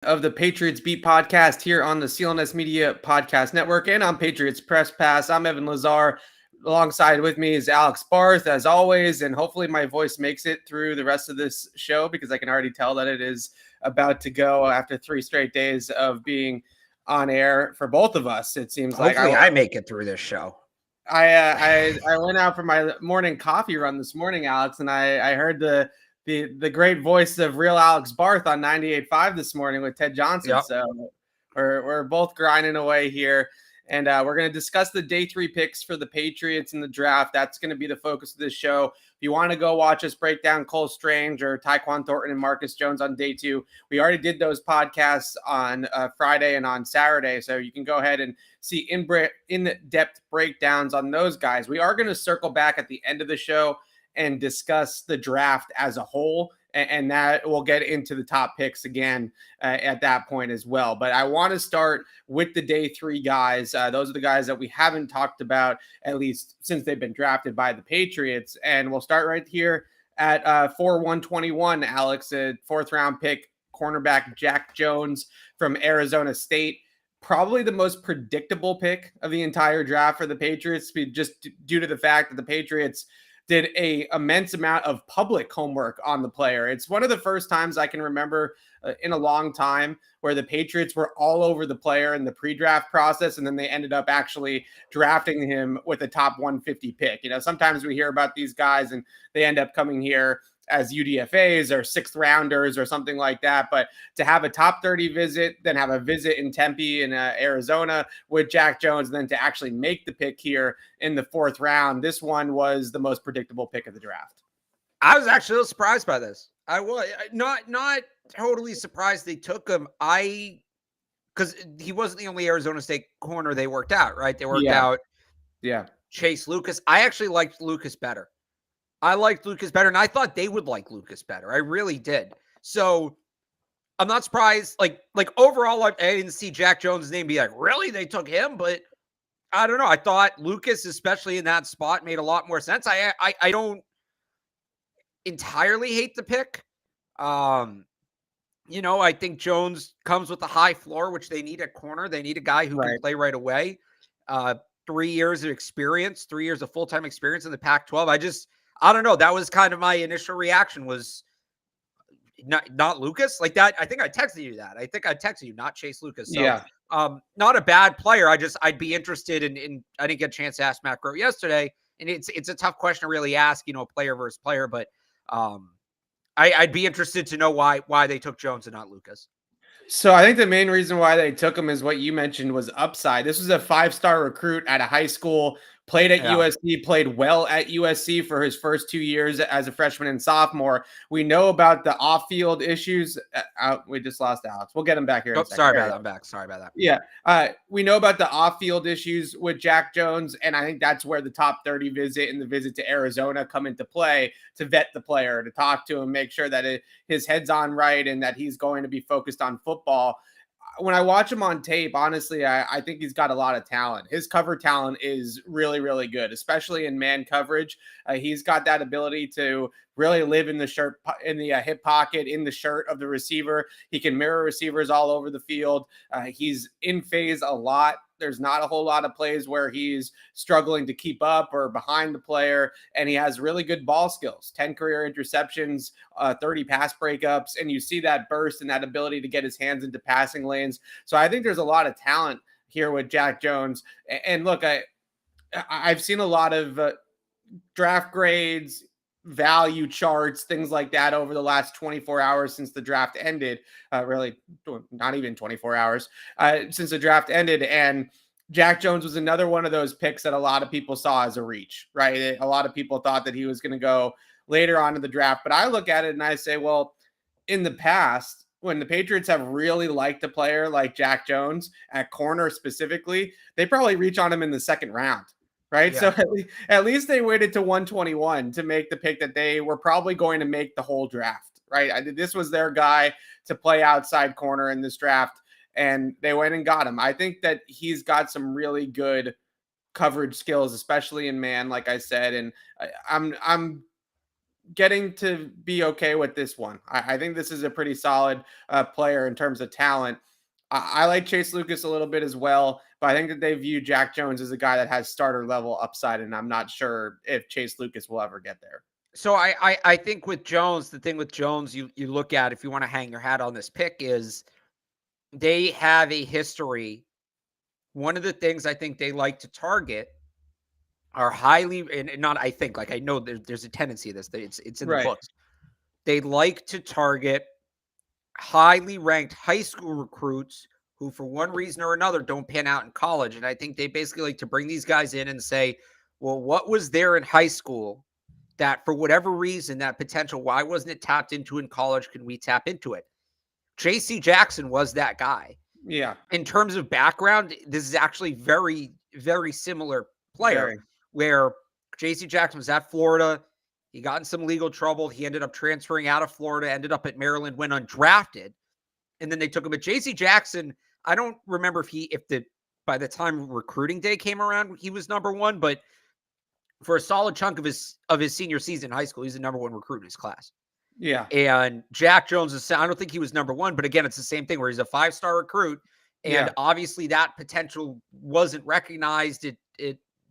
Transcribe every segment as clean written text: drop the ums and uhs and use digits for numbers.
Of the Patriots Beat podcast here on the CLNS Media Podcast Network and on Patriots Press Pass. I'm Evan Lazar. Alongside with me is Alex Barth, as always, and hopefully my voice makes it through the rest of this show because I can already tell that it is about to go after 3 straight days of being on air for both of us. It seems Hopefully I make it through this show. I went out for my morning coffee run this morning, Alex, and I heard the great voice of real Alex Barth on 98.5 this morning with Ted Johnson. Yep. So we're both grinding away here. And we're going to discuss the day 3 picks for the Patriots in the draft. That's going to be the focus of this show. If you want to go watch us break down Cole Strange or Tyquan Thornton and Marcus Jones on day 2, we already did those podcasts on Friday and on Saturday. So you can go ahead and see in-depth breakdowns on those guys. We are going to circle back at the end of the show and discuss the draft as a whole. And that we'll get into the top picks again at that point as well. But I want to start with the day 3 guys. Those are the guys that we haven't talked about, at least since they've been drafted by the Patriots. And we'll start right here at 4-121, Alex, a 4th round pick, cornerback Jack Jones from Arizona State. Probably the most predictable pick of the entire draft for the Patriots, just due to the fact that the Patriots did a immense amount of public homework on the player. It's one of the first times I can remember in a long time where the Patriots were all over the player in the pre-draft process, and then they ended up actually drafting him with a top 150 pick. You know, sometimes we hear about these guys and they end up coming here as UDFAs or 6th rounders or something like that. But to have a top 30 visit, then have a visit in Tempe in Arizona with Jack Jones, and then to actually make the pick here in the 4th round, this one was the most predictable pick of the draft. I was actually a little surprised by this. I was not totally surprised they took him. Because he wasn't the only Arizona State corner they worked out, right? They worked out Chase Lucas. I actually liked Lucas better. And I thought they would like Lucas better. I really did. So I'm not surprised. Like overall, I didn't see Jack Jones' name be like, really? They took him? But I don't know. I thought Lucas, especially in that spot, made a lot more sense. I don't entirely hate the pick. I think Jones comes with a high floor, which they need at corner. They need a guy who can play right away. 3 years of experience, 3 years of full-time experience in the Pac-12. I don't know. That was kind of my initial reaction was not Lucas like that. I think I texted you that. I think I texted you, not Chase Lucas. So, not a bad player. I'd be interested in, I didn't get a chance to ask Matt Groh yesterday, and it's a tough question to really ask, player versus player, but I'd be interested to know why they took Jones and not Lucas. So I think the main reason why they took him is what you mentioned was upside. This was a 5-star recruit at a high school, played at USC, played well at USC for his first 2 years as a freshman and sophomore. We know about the off-field issues. We just lost Alex. We'll get him back here. Sorry about that. I'm back. Sorry about that. Yeah. We know about the off-field issues with Jack Jones, and I think that's where the top 30 visit and the visit to Arizona come into play to vet the player, to talk to him, make sure that his head's on right and that he's going to be focused on football. When I watch him on tape, honestly, I think he's got a lot of talent. His cover talent is really, really good, especially in man coverage. He's got that ability to really live in the hip pocket, in the shirt of the receiver. He can mirror receivers all over the field. He's in phase a lot. There's not a whole lot of plays where he's struggling to keep up or behind the player, and he has really good ball skills, 10 career interceptions, 30 pass breakups, and you see that burst and that ability to get his hands into passing lanes. So I think there's a lot of talent here with Jack Jones. And look, I've seen a lot of draft grades, value charts, things like that over the last 24 hours since the draft ended. Really, not even 24 hours since the draft ended. And Jack Jones was another one of those picks that a lot of people saw as a reach, right? A lot of people thought that he was going to go later on in the draft. But I look at it and I say, well, in the past, when the Patriots have really liked a player like Jack Jones at corner specifically, they probably reach on him in the 2nd round. Right. Yeah. So at least they waited to 121 to make the pick that they were probably going to make the whole draft. Right. This was their guy to play outside corner in this draft, and they went and got him. I think that he's got some really good coverage skills, especially in man, like I said. And I'm getting to be okay with this one. I think this is a pretty solid player in terms of talent. I like Chase Lucas a little bit as well, but I think that they view Jack Jones as a guy that has starter level upside, and I'm not sure if Chase Lucas will ever get there. So I think with Jones, the thing with Jones, you look at, if you want to hang your hat on this pick, is they have a history. One of the things I think they like to target are highly, and not I think, like I know there's a tendency of this, it's in the books. They like to target highly ranked high school recruits who, for one reason or another, don't pan out in college. And I think they basically like to bring these guys in and say, well, what was there in high school that for whatever reason, that potential, why wasn't it tapped into in college? Can we tap into it? JC Jackson was that guy. Yeah. In terms of background, this is actually very, very similar player where JC Jackson was at Florida. He got in some legal trouble. He ended up transferring out of Florida, ended up at Maryland, went undrafted. And then they took him. But JC Jackson, I don't remember by the time recruiting day came around, he was number one, but for a solid chunk of his senior season in high school, he's the number one recruit in his class. Yeah. And Jack Jones I don't think he was number one, but again, it's the same thing where he's a 5-star recruit. And obviously that potential wasn't recognized at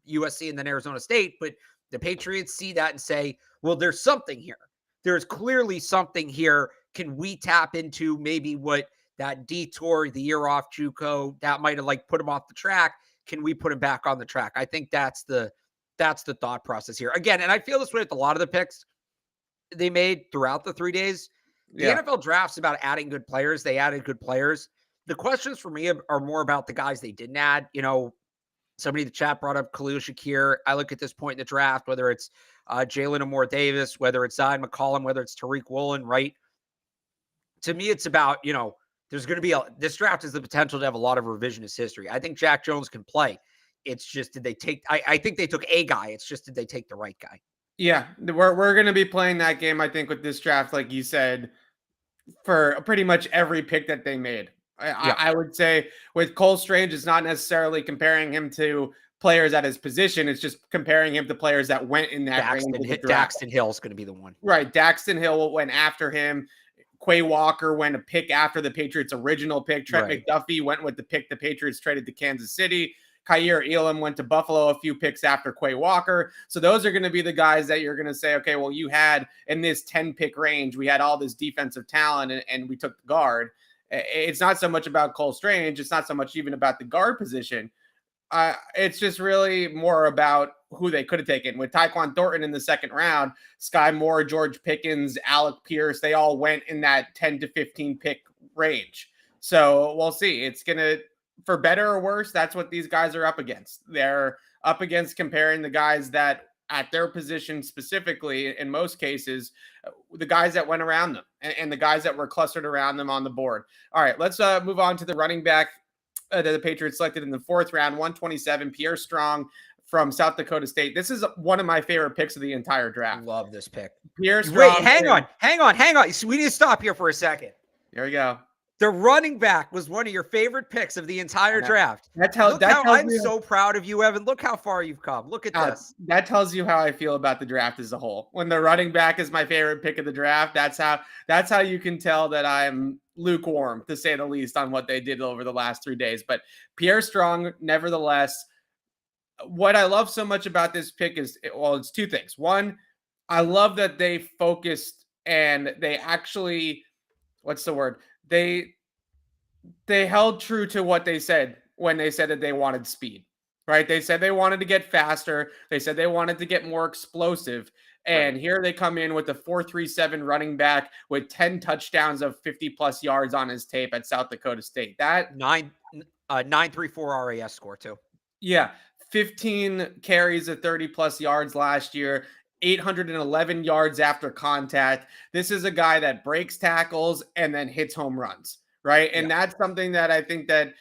USC and then Arizona State, but the Patriots see that and say, well, there's something here. There's clearly something here. Can we tap into maybe what that detour, the year off JUCO, that might have like put him off the track? Can we put him back on the track? I think that's the thought process here. Again, and I feel this way with a lot of the picks they made throughout the 3 days. The NFL draft's about adding good players. They added good players. The questions for me are more about the guys they didn't add. You know, somebody in the chat brought up Khalil Shakir. I look at this point in the draft, whether it's Jalen Amore Davis, whether it's Zion McCollum, whether it's Tariq Woolen, right? To me, it's about, you know, there's going to be this draft has the potential to have a lot of revisionist history. I think Jack Jones can play. It's just, did they take, I think they took a guy. It's just, did they take the right guy? Yeah, we're going to be playing that game, I think, with this draft, like you said, for pretty much every pick that they made. I would say with Cole Strange, it's not necessarily comparing him to players at his position. It's just comparing him to players that went in that range. Daxton Hill is going to be the one. Right. Daxton Hill went after him. Quay Walker went a pick after the Patriots' original pick. Trent McDuffie went with the pick the Patriots traded to Kansas City. Kyer Elam went to Buffalo a few picks after Quay Walker. So those are going to be the guys that you're going to say, okay, well, you had in this 10-pick range, we had all this defensive talent and we took the guard. It's not so much about Cole Strange. It's not so much even about the guard position. It's just really more about who they could have taken. With Tyquan Thornton in the second round, Sky Moore, George Pickens, Alec Pierce, they all went in that 10 to 15 pick range. So we'll see. It's going to, for better or worse, that's what these guys are up against. They're up against comparing the guys that at their position specifically, in most cases, the guys that went around them and the guys that were clustered around them on the board. All right, let's move on to the running back that the Patriots selected in the fourth round, 127, Pierre Strong from South Dakota State. This is one of my favorite picks of the entire draft. Love this pick. Pierre Strong. Wait, hang on. We need to stop here for a second. Here we go. The running back was one of your favorite picks of the entire draft. I'm so proud of you, Evan. Look how far you've come. Look at this. That tells you how I feel about the draft as a whole. When the running back is my favorite pick of the draft, that's how you can tell that I'm lukewarm, to say the least, on what they did over the last 3 days. But Pierre Strong, nevertheless, what I love so much about this pick is, well, it's two things. One, I love that they focused and they actually, what's the word? They held true to what they said when they said that they wanted speed, right? They said they wanted to get faster. They said they wanted to get more explosive. And here they come in with a 4.37 running back with 10 touchdowns of 50+ yards on his tape at South Dakota State. That 9.34 RAS score too. Yeah. 15 carries of 30+ yards last year. 811 yards after contact. This is a guy that breaks tackles and then hits home runs, right? And that's something that I think that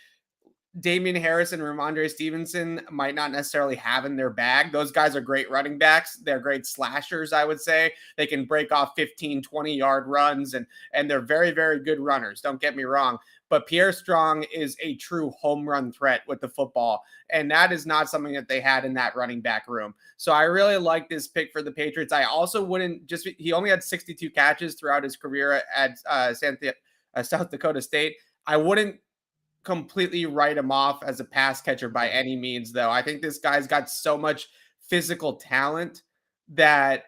Damian Harris and Ramondre Stevenson might not necessarily have in their bag. Those guys are great running backs. They're great slashers, I would say. They can break off 15, 20-yard runs, and they're very, very good runners. Don't get me wrong. but Pierre Strong is a true home run threat with the football. And that is not something that they had in that running back room. So I really like this pick for the Patriots. I also wouldn't he only had 62 catches throughout his career at South Dakota State. I wouldn't completely write him off as a pass catcher by any means, though. I think this guy's got so much physical talent that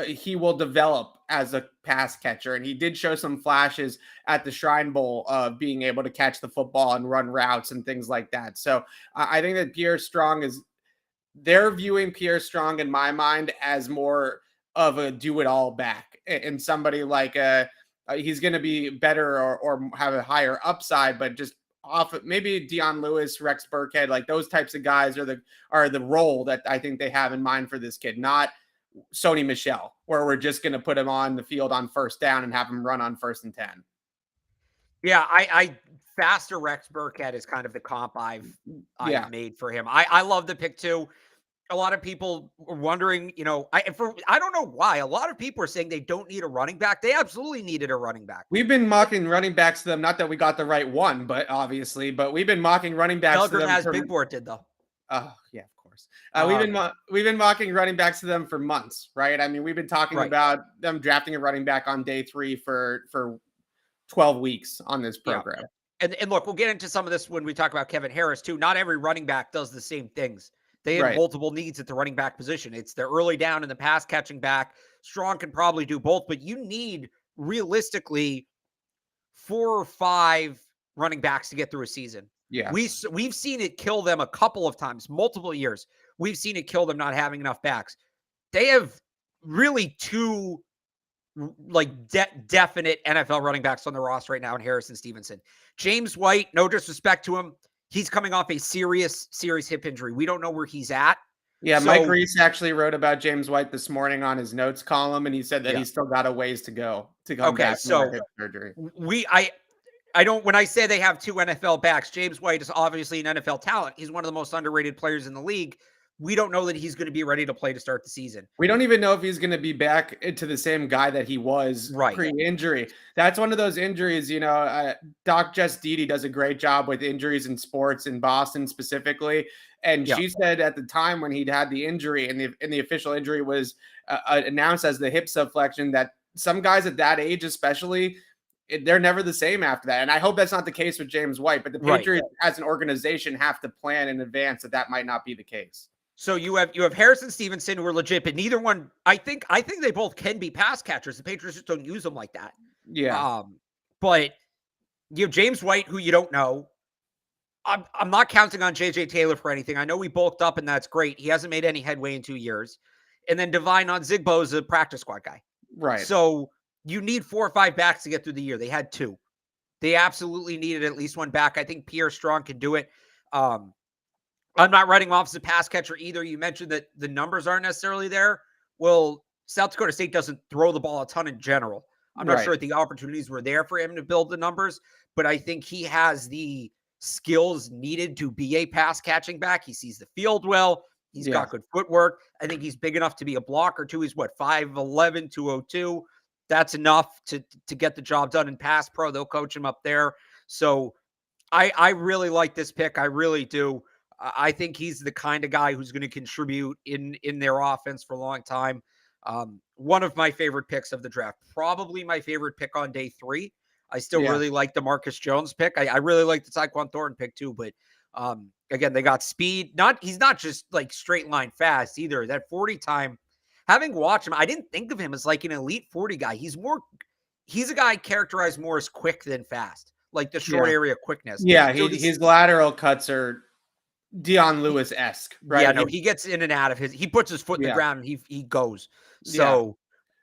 he will develop as a pass catcher. And he did show some flashes at the Shrine Bowl of being able to catch the football and run routes and things like that. So I think that they're viewing Pierre Strong in my mind as more of a do-it-all back, and somebody like he's going to be better or have a higher upside, but just off maybe Dion Lewis, Rex Burkhead, like those types of guys are the role that I think they have in mind for this kid, not Sony Michel, where we're just going to put him on the field on first down and have him run on 1st and 10. Yeah, I faster Rex Burkhead is kind of the comp I've made for him. I love the pick too. A lot of people were wondering, I don't know why. A lot of people are saying they don't need a running back. They absolutely needed a running back. We've been mocking running backs to them. Not that we got the right one, but we've been mocking running backs to them. Big Board did though. Oh yeah, of course. We've been mocking running backs to them for months, right? I mean, we've been talking about them drafting a running back on day 3 for 12 weeks on this program. Yeah. And look, we'll get into some of this when we talk about Kevin Harris too. Not every running back does the same things. They have multiple needs at the running back position. It's the early down and the pass catching back. Strong can probably do both, but you need realistically 4 or 5 running backs to get through a season. Yeah. We've seen it kill them a couple of times, multiple years. We've seen it kill them not having enough backs. They have really 2 definite NFL running backs on the roster right now in Harris and Stevenson. James White, no disrespect to him, he's coming off a serious hip injury. We don't know where he's at. Yeah, Mike Reese actually wrote about James White this morning on his notes column, and he said that he's still got a ways to go to come back from hip surgery. I don't, when I say they have 2 NFL backs, James White is obviously an NFL talent. He's one of the most underrated players in the league. We don't know that he's going to be ready to play to start the season. We don't even know if he's going to be back to the same guy that he was pre-injury. That's one of those injuries, Doc Jess Dede does a great job with injuries in sports in Boston specifically. And she said at the time when he'd had the injury and the official injury was announced as the hip subflexion, that some guys at that age, especially, they're never the same after that. And I hope that's not the case with James White, but the Patriots as an organization have to plan in advance that might not be the case. So you have Harrison Stevenson, who are legit, but neither one. I think they both can be pass catchers. The Patriots just don't use them like that. Yeah. But you have James White, who you don't know. I'm not counting on JJ Taylor for anything. I know we bulked up, and that's great. He hasn't made any headway in 2 years. And then Divine Onzigbo is a practice squad guy. Right. So you need 4 or 5 backs to get through the year. They had 2. They absolutely needed at least 1 back. I think Pierre Strong can do it. I'm not writing off as a pass catcher either. You mentioned that the numbers aren't necessarily there. Well, South Dakota State doesn't throw the ball a ton in general. I'm not sure if the opportunities were there for him to build the numbers, but I think he has the skills needed to be a pass catching back. He sees the field well. He's got good footwork. I think he's big enough to be a blocker too. He's 5'11", 202. That's enough to get the job done in pass pro. They'll coach him up there. So I really like this pick. I really do. I think he's the kind of guy who's going to contribute in their offense for a long time. One of my favorite picks of the draft, probably my favorite pick on day 3. I still really like the Marcus Jones pick. I really like the Tyquan Thornton pick too, but again, they got speed. He's not just like straight line fast either. That 40 time, having watched him, I didn't think of him as like an elite 40 guy. He's a guy characterized more as quick than fast, like the short area quickness. Yeah, his lateral cuts are Dion Lewis-esque, right? Yeah, no, he gets in and out of he puts his foot in the ground and he goes. So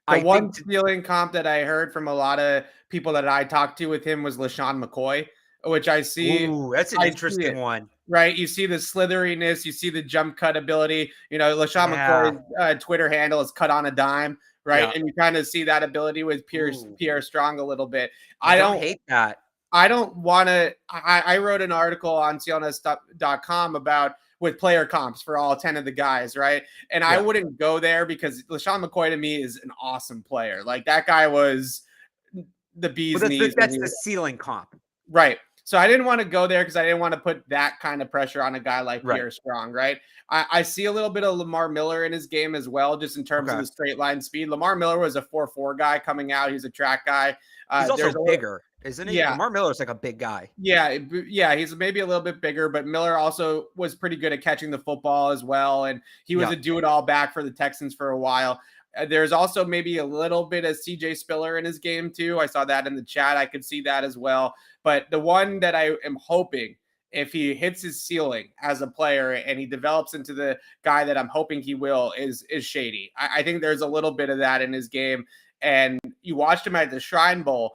the one stealing comp that I heard from a lot of people that I talked to with him was Lashawn McCoy, which I see. Ooh, that's an interesting one. Right. You see the slitheriness, you see the jump cut ability. Lashawn McCoy's Twitter handle is cut on a dime, right? Yeah. And you kind of see that ability with Pierre Strong a little bit. I don't hate that. I don't want to. I wrote an article on CLNS.com with player comps for all 10 of the guys, right? And I wouldn't go there because Lashawn McCoy to me is an awesome player. Like that guy was the bee's knees. That's the ceiling comp. Right. So I didn't want to go there because I didn't want to put that kind of pressure on a guy like Pierre Strong, right? I see a little bit of Lamar Miller in his game as well, just in terms of the straight line speed. Lamar Miller was a 4.4 guy coming out. He's a track guy. He's also bigger, isn't he? Yeah. Lamar Miller's like a big guy. Yeah, he's maybe a little bit bigger, but Miller also was pretty good at catching the football as well, and he was a do-it-all back for the Texans for a while. There's also maybe a little bit of CJ Spiller in his game too. I saw that in the chat. I could see that as well. But the one that I am hoping, if he hits his ceiling as a player and he develops into the guy that I'm hoping he will, is Shady. I think there's a little bit of that in his game. And you watched him at the Shrine Bowl.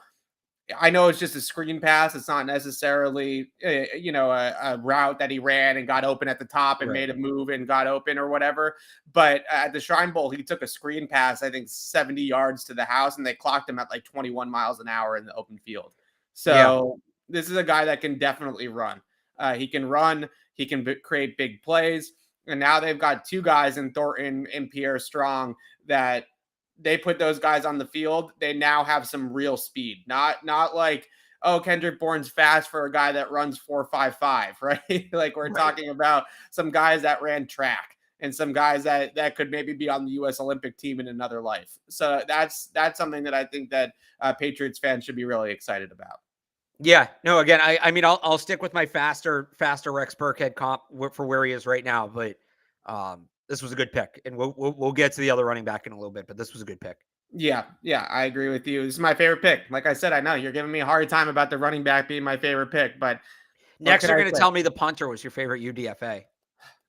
I know it's just a screen pass. It's not necessarily, a route that he ran and got open at the top and made a move and got open or whatever. But at the Shrine Bowl, he took a screen pass, I think 70 yards to the house, and they clocked him at like 21 miles an hour in the open field. So this is a guy that can definitely run. He can run. He can create big plays. And now they've got two guys in Thornton and Pierre Strong that they put those guys on the field. They now have some real speed, not like, oh, Kendrick Bourne's fast for a guy that runs 4.55, right? Like we're talking about some guys that ran track and some guys that could maybe be on the U.S. Olympic team in another life. So that's something that I think that Patriots fans should be really excited about. Yeah, no, again, I mean, I'll stick with my faster Rex Burkhead comp for where he is right now, but this was a good pick, and we'll get to the other running back in a little bit, but this was a good pick. Yeah, I agree with you. This is my favorite pick. Like I said, I know you're giving me a hard time about the running back being my favorite pick, but next you're going to tell me the punter was your favorite UDFA.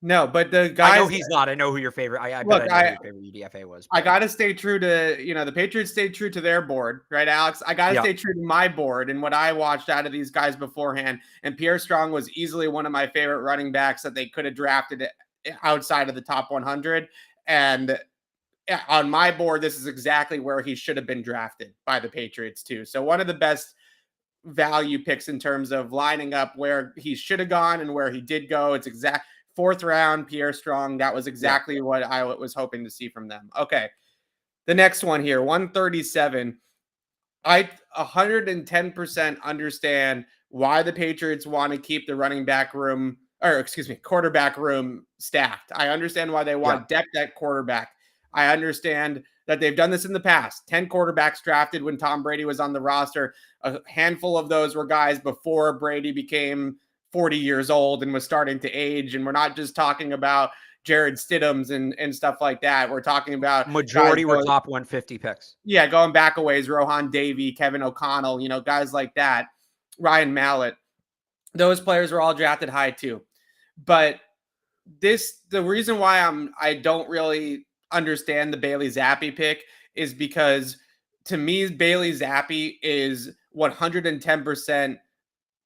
No, but the guys. I know he's not. I know who your favorite. I know who your favorite UDFA was. But I got to stay true to, the Patriots stayed true to their board, right, Alex? I got to stay true to my board and what I watched out of these guys beforehand. And Pierre Strong was easily one of my favorite running backs that they could have drafted outside of the top 100. And on my board, this is exactly where he should have been drafted by the Patriots too. So one of the best value picks in terms of lining up where he should have gone and where he did go. It's exact. 4th round, Pierre Strong. That was exactly what I was hoping to see from them. Okay. The next one here, 137. I 110% understand why the Patriots want to keep the quarterback room stacked. I understand why they want depth at quarterback. I understand that they've done this in the past. 10 quarterbacks drafted when Tom Brady was on the roster. A handful of those were guys before Brady became 40 years old and was starting to age. And we're not just talking about Jared Stidhams and stuff like that. We're talking about majority were top 150 picks. Yeah, going back a ways, Rohan Davey, Kevin O'Connell, guys like that, Ryan Mallett. Those players were all drafted high too. But the reason why I don't really understand the Bailey Zappi pick is because to me, Bailey Zappi is 110%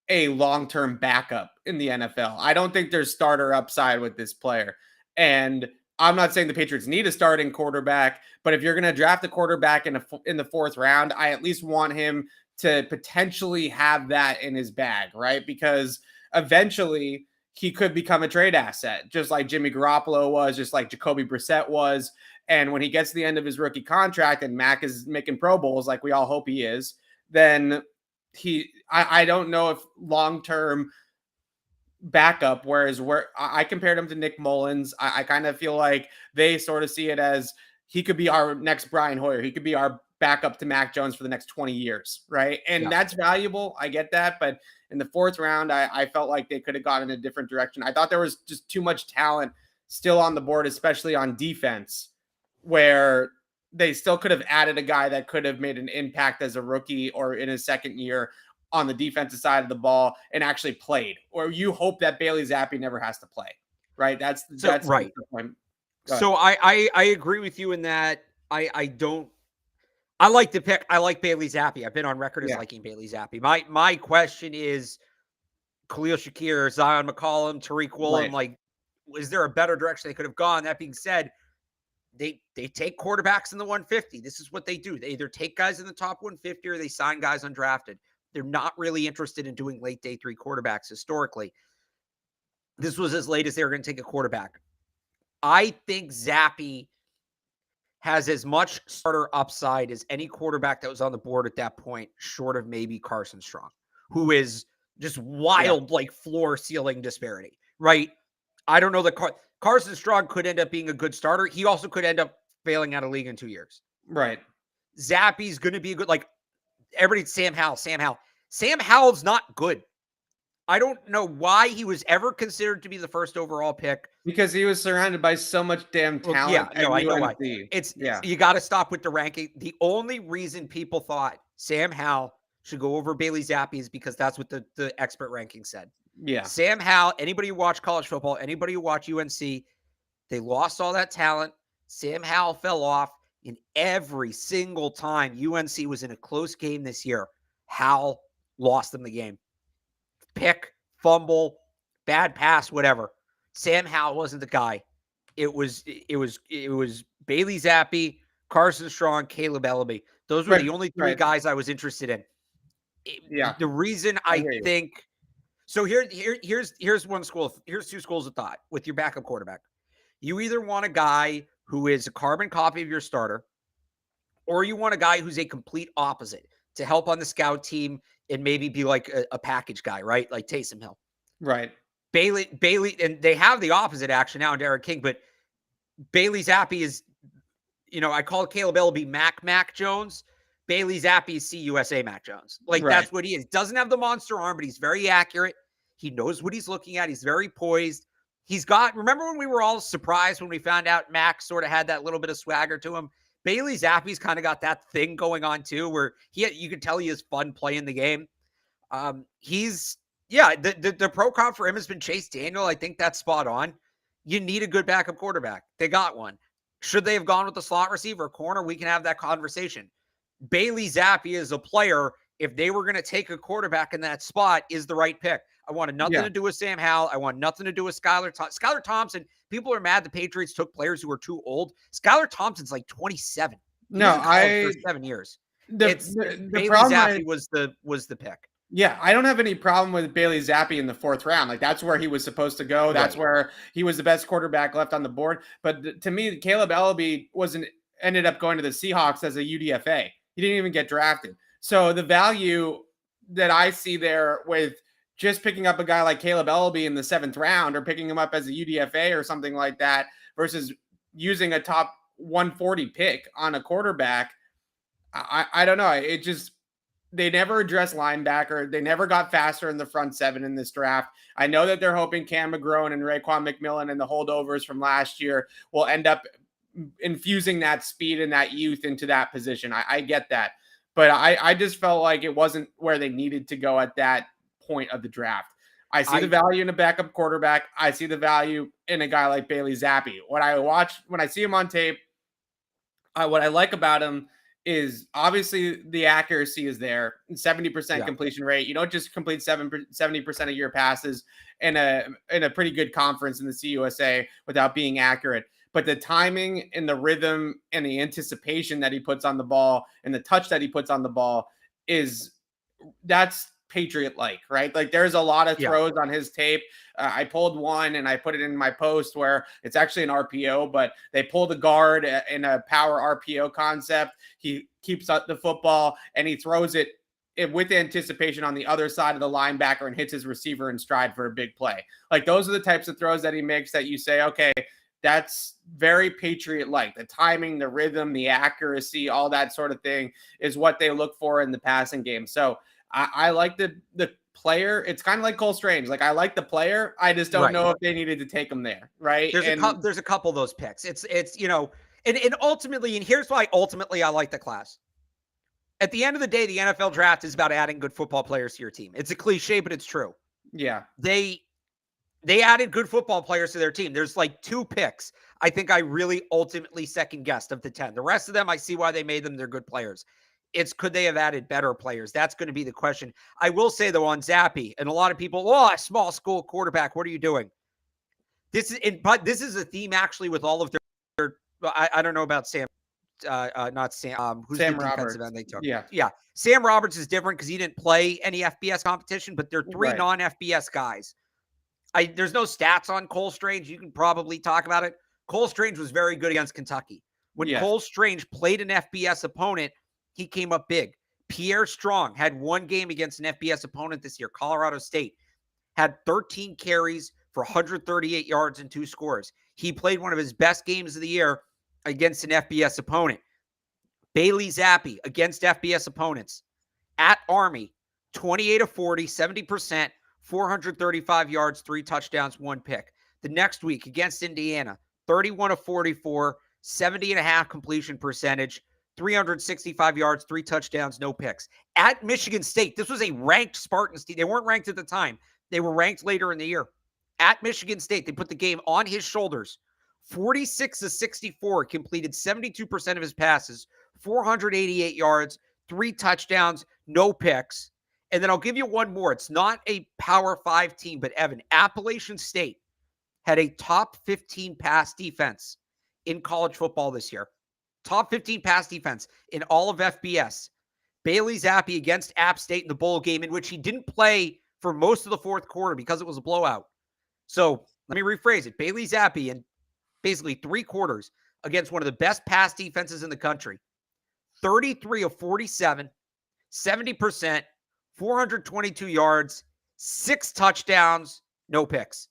a long-term backup in the NFL. I don't think there's starter upside with this player. And I'm not saying the Patriots need a starting quarterback, but if you're going to draft a quarterback in the 4th round, I at least want him to potentially have that in his bag, right? Because eventually he could become a trade asset, just like Jimmy Garoppolo was, just like Jacoby Brissett was. And when he gets to the end of his rookie contract and Mac is making Pro Bowls like we all hope he is, then I don't know if long-term backup, whereas where I compared him to Nick Mullins, I kind of feel like they sort of see it as he could be our next Brian Hoyer. He could be our backup to Mac Jones for the next 20 years, right? And that's valuable. I get that. But in the 4th round, I felt like they could have gone in a different direction. I thought there was just too much talent still on the board, especially on defense, where they still could have added a guy that could have made an impact as a rookie or in his 2nd year on the defensive side of the ball and actually played. Or you hope that Bailey Zappi never has to play, right? That's right. The point. So I agree with you in that I like the pick. I like Bailey Zappi. I've been on record as liking Bailey Zappi. My question is Khalil Shakir, Zion McCollum, Tariq Woolen. Like, is there a better direction they could have gone? That being said, they take quarterbacks in the 150. This is what they do. They either take guys in the top 150 or they sign guys undrafted. They're not really interested in doing late day 3 quarterbacks historically. This was as late as they were going to take a quarterback. I think Zappi has as much starter upside as any quarterback that was on the board at that point, short of maybe Carson Strong, who is Just wild, like floor ceiling disparity, right? I don't know that Carson Strong could end up being a good starter. He also could end up failing out of league in 2 years. Right. Zappy's going to be a good, like everybody, Sam Howell. Sam Howell's not good. I don't know why he was ever considered to be the first overall pick. Because he was surrounded by so much damn talent. I know why. You got to stop with the ranking. The only reason people thought Sam Howell should go over Bailey Zappi is because that's what the expert ranking said. Yeah. Sam Howell, anybody who watched college football, anybody who watched UNC, they lost all that talent. Sam Howell fell off, and every single time UNC was in a close game this year, Howell lost them the game. Pick, fumble, bad pass, whatever. Sam Howell wasn't the guy. It was Bailey Zappi, Carson Strong, Caleb Ellaby. Those were the only three guys I was interested in. The reason I think so here's one school. Here's two schools of thought with your backup quarterback. You either want a guy who is a carbon copy of your starter, or you want a guy who's a complete opposite to help on the scout team and maybe be like a package guy, right? Like Taysom Hill. Right. Bailey, and they have the opposite action now in Derek King, but Bailey Zappi is, I call Caleb Ellaby Mac Jones. Bailey Zappi is CUSA Mac Jones. That's what he is. Doesn't have the monster arm, but he's very accurate. He knows what he's looking at. He's very poised. Remember when we were all surprised when we found out Mac sort of had that little bit of swagger to him? Bailey Zappi's kind of got that thing going on too, where you can tell he has fun playing the game. The pro comp for him has been Chase Daniel. I think that's spot on. You need a good backup quarterback. They got one. Should they have gone with the slot receiver corner? We can have that conversation. Bailey Zappi is a player. If they were going to take a quarterback in that spot, is the right pick. I wanted nothing to do with Sam Howell. I want nothing to do with Skylar Thompson. People are mad the Patriots took players who were too old. Skylar Thompson's like 27. For 7 years. Bailey Zappi was the pick. Yeah, I don't have any problem with Bailey Zappi in the 4th round. Like, that's where he was supposed to go. That's where he was the best quarterback left on the board. But to me, Caleb Ellaby ended up going to the Seahawks as a UDFA. He didn't even get drafted. So the value that I see there with just picking up a guy like Caleb Ellaby in the 7th round, or picking him up as a UDFA or something like that, versus using a top 140 pick on a quarterback, I don't know. They never addressed linebacker. They never got faster in the front 7 in this draft. I know that they're hoping Cam McGrone and Raekwon McMillan and the holdovers from last year will end up infusing that speed and that youth into that position. I get that. But I just felt like it wasn't where they needed to go at that point of the draft. I see the value in a backup quarterback. I see the value in a guy like Bailey Zappi. When I see him on tape, what I like about him is obviously the accuracy is there. 70% completion rate. You don't just complete 70% of your passes in a pretty good conference in the CUSA without being accurate. But the timing and the rhythm and the anticipation that he puts on the ball and the touch that he puts on the ball that's Patriot-like, right? Like, there's a lot of throws on his tape. I pulled one and I put it in my post where it's actually an RPO, but they pull the guard in a power RPO concept. He keeps up the football and he throws it with anticipation on the other side of the linebacker and hits his receiver in stride for a big play. Like, those are the types of throws that he makes that you say, okay, that's very Patriot-like. The timing, the rhythm, the accuracy, all that sort of thing is what they look for in the passing game. So I like the player. It's kind of like Cole Strange. Like, I like the player. I just don't know if they needed to take him there, right? There's a couple of those picks. It's and ultimately, and here's why ultimately I like the class. At the end of the day, the NFL draft is about adding good football players to your team. It's a cliche, but it's true. Yeah. They added good football players to their team. There's like 2 picks I think I really ultimately second guessed of the 10. The rest of them, I see why they made them. They're good players. Could they have added better players? That's going to be the question. I will say, though, on Zappi, and a lot of people, a small school quarterback, what are you doing? This is a theme actually with all of their I don't know about Sam, not Sam. Who's Sam the Roberts. defensive end they took? Yeah. Sam Roberts is different because he didn't play any FBS competition, but they're 3 non-FBS guys. There's no stats on Cole Strange. You can probably talk about it. Cole Strange was very good against Kentucky. When Cole Strange played an FBS opponent, he came up big. Pierre Strong had one game against an FBS opponent this year, Colorado State, had 13 carries for 138 yards and 2 scores. He played one of his best games of the year against an FBS opponent. Bailey Zappi against FBS opponents at Army, 28 of 40, 70%, 435 yards, 3 touchdowns, 1 pick. The next week against Indiana, 31 of 44, 70.5 completion percentage, 365 yards, 3 touchdowns, no picks. At Michigan State, this was a ranked Spartans team. They weren't ranked at the time. They were ranked later in the year. At Michigan State, they put the game on his shoulders. 46 of 64, completed 72% of his passes, 488 yards, 3 touchdowns, no picks. And then I'll give you one more. It's not a Power 5 team, but Evan, Appalachian State had a top 15 pass defense in college football this year. Top 15 pass defense in all of FBS. Bailey Zappi against App State in the bowl game, in which he didn't play for most of the fourth quarter because it was a blowout. So let me rephrase it. Bailey Zappi in basically 3 quarters against one of the best pass defenses in the country. 33 of 47, 70%, 422 yards, 6 touchdowns, no picks.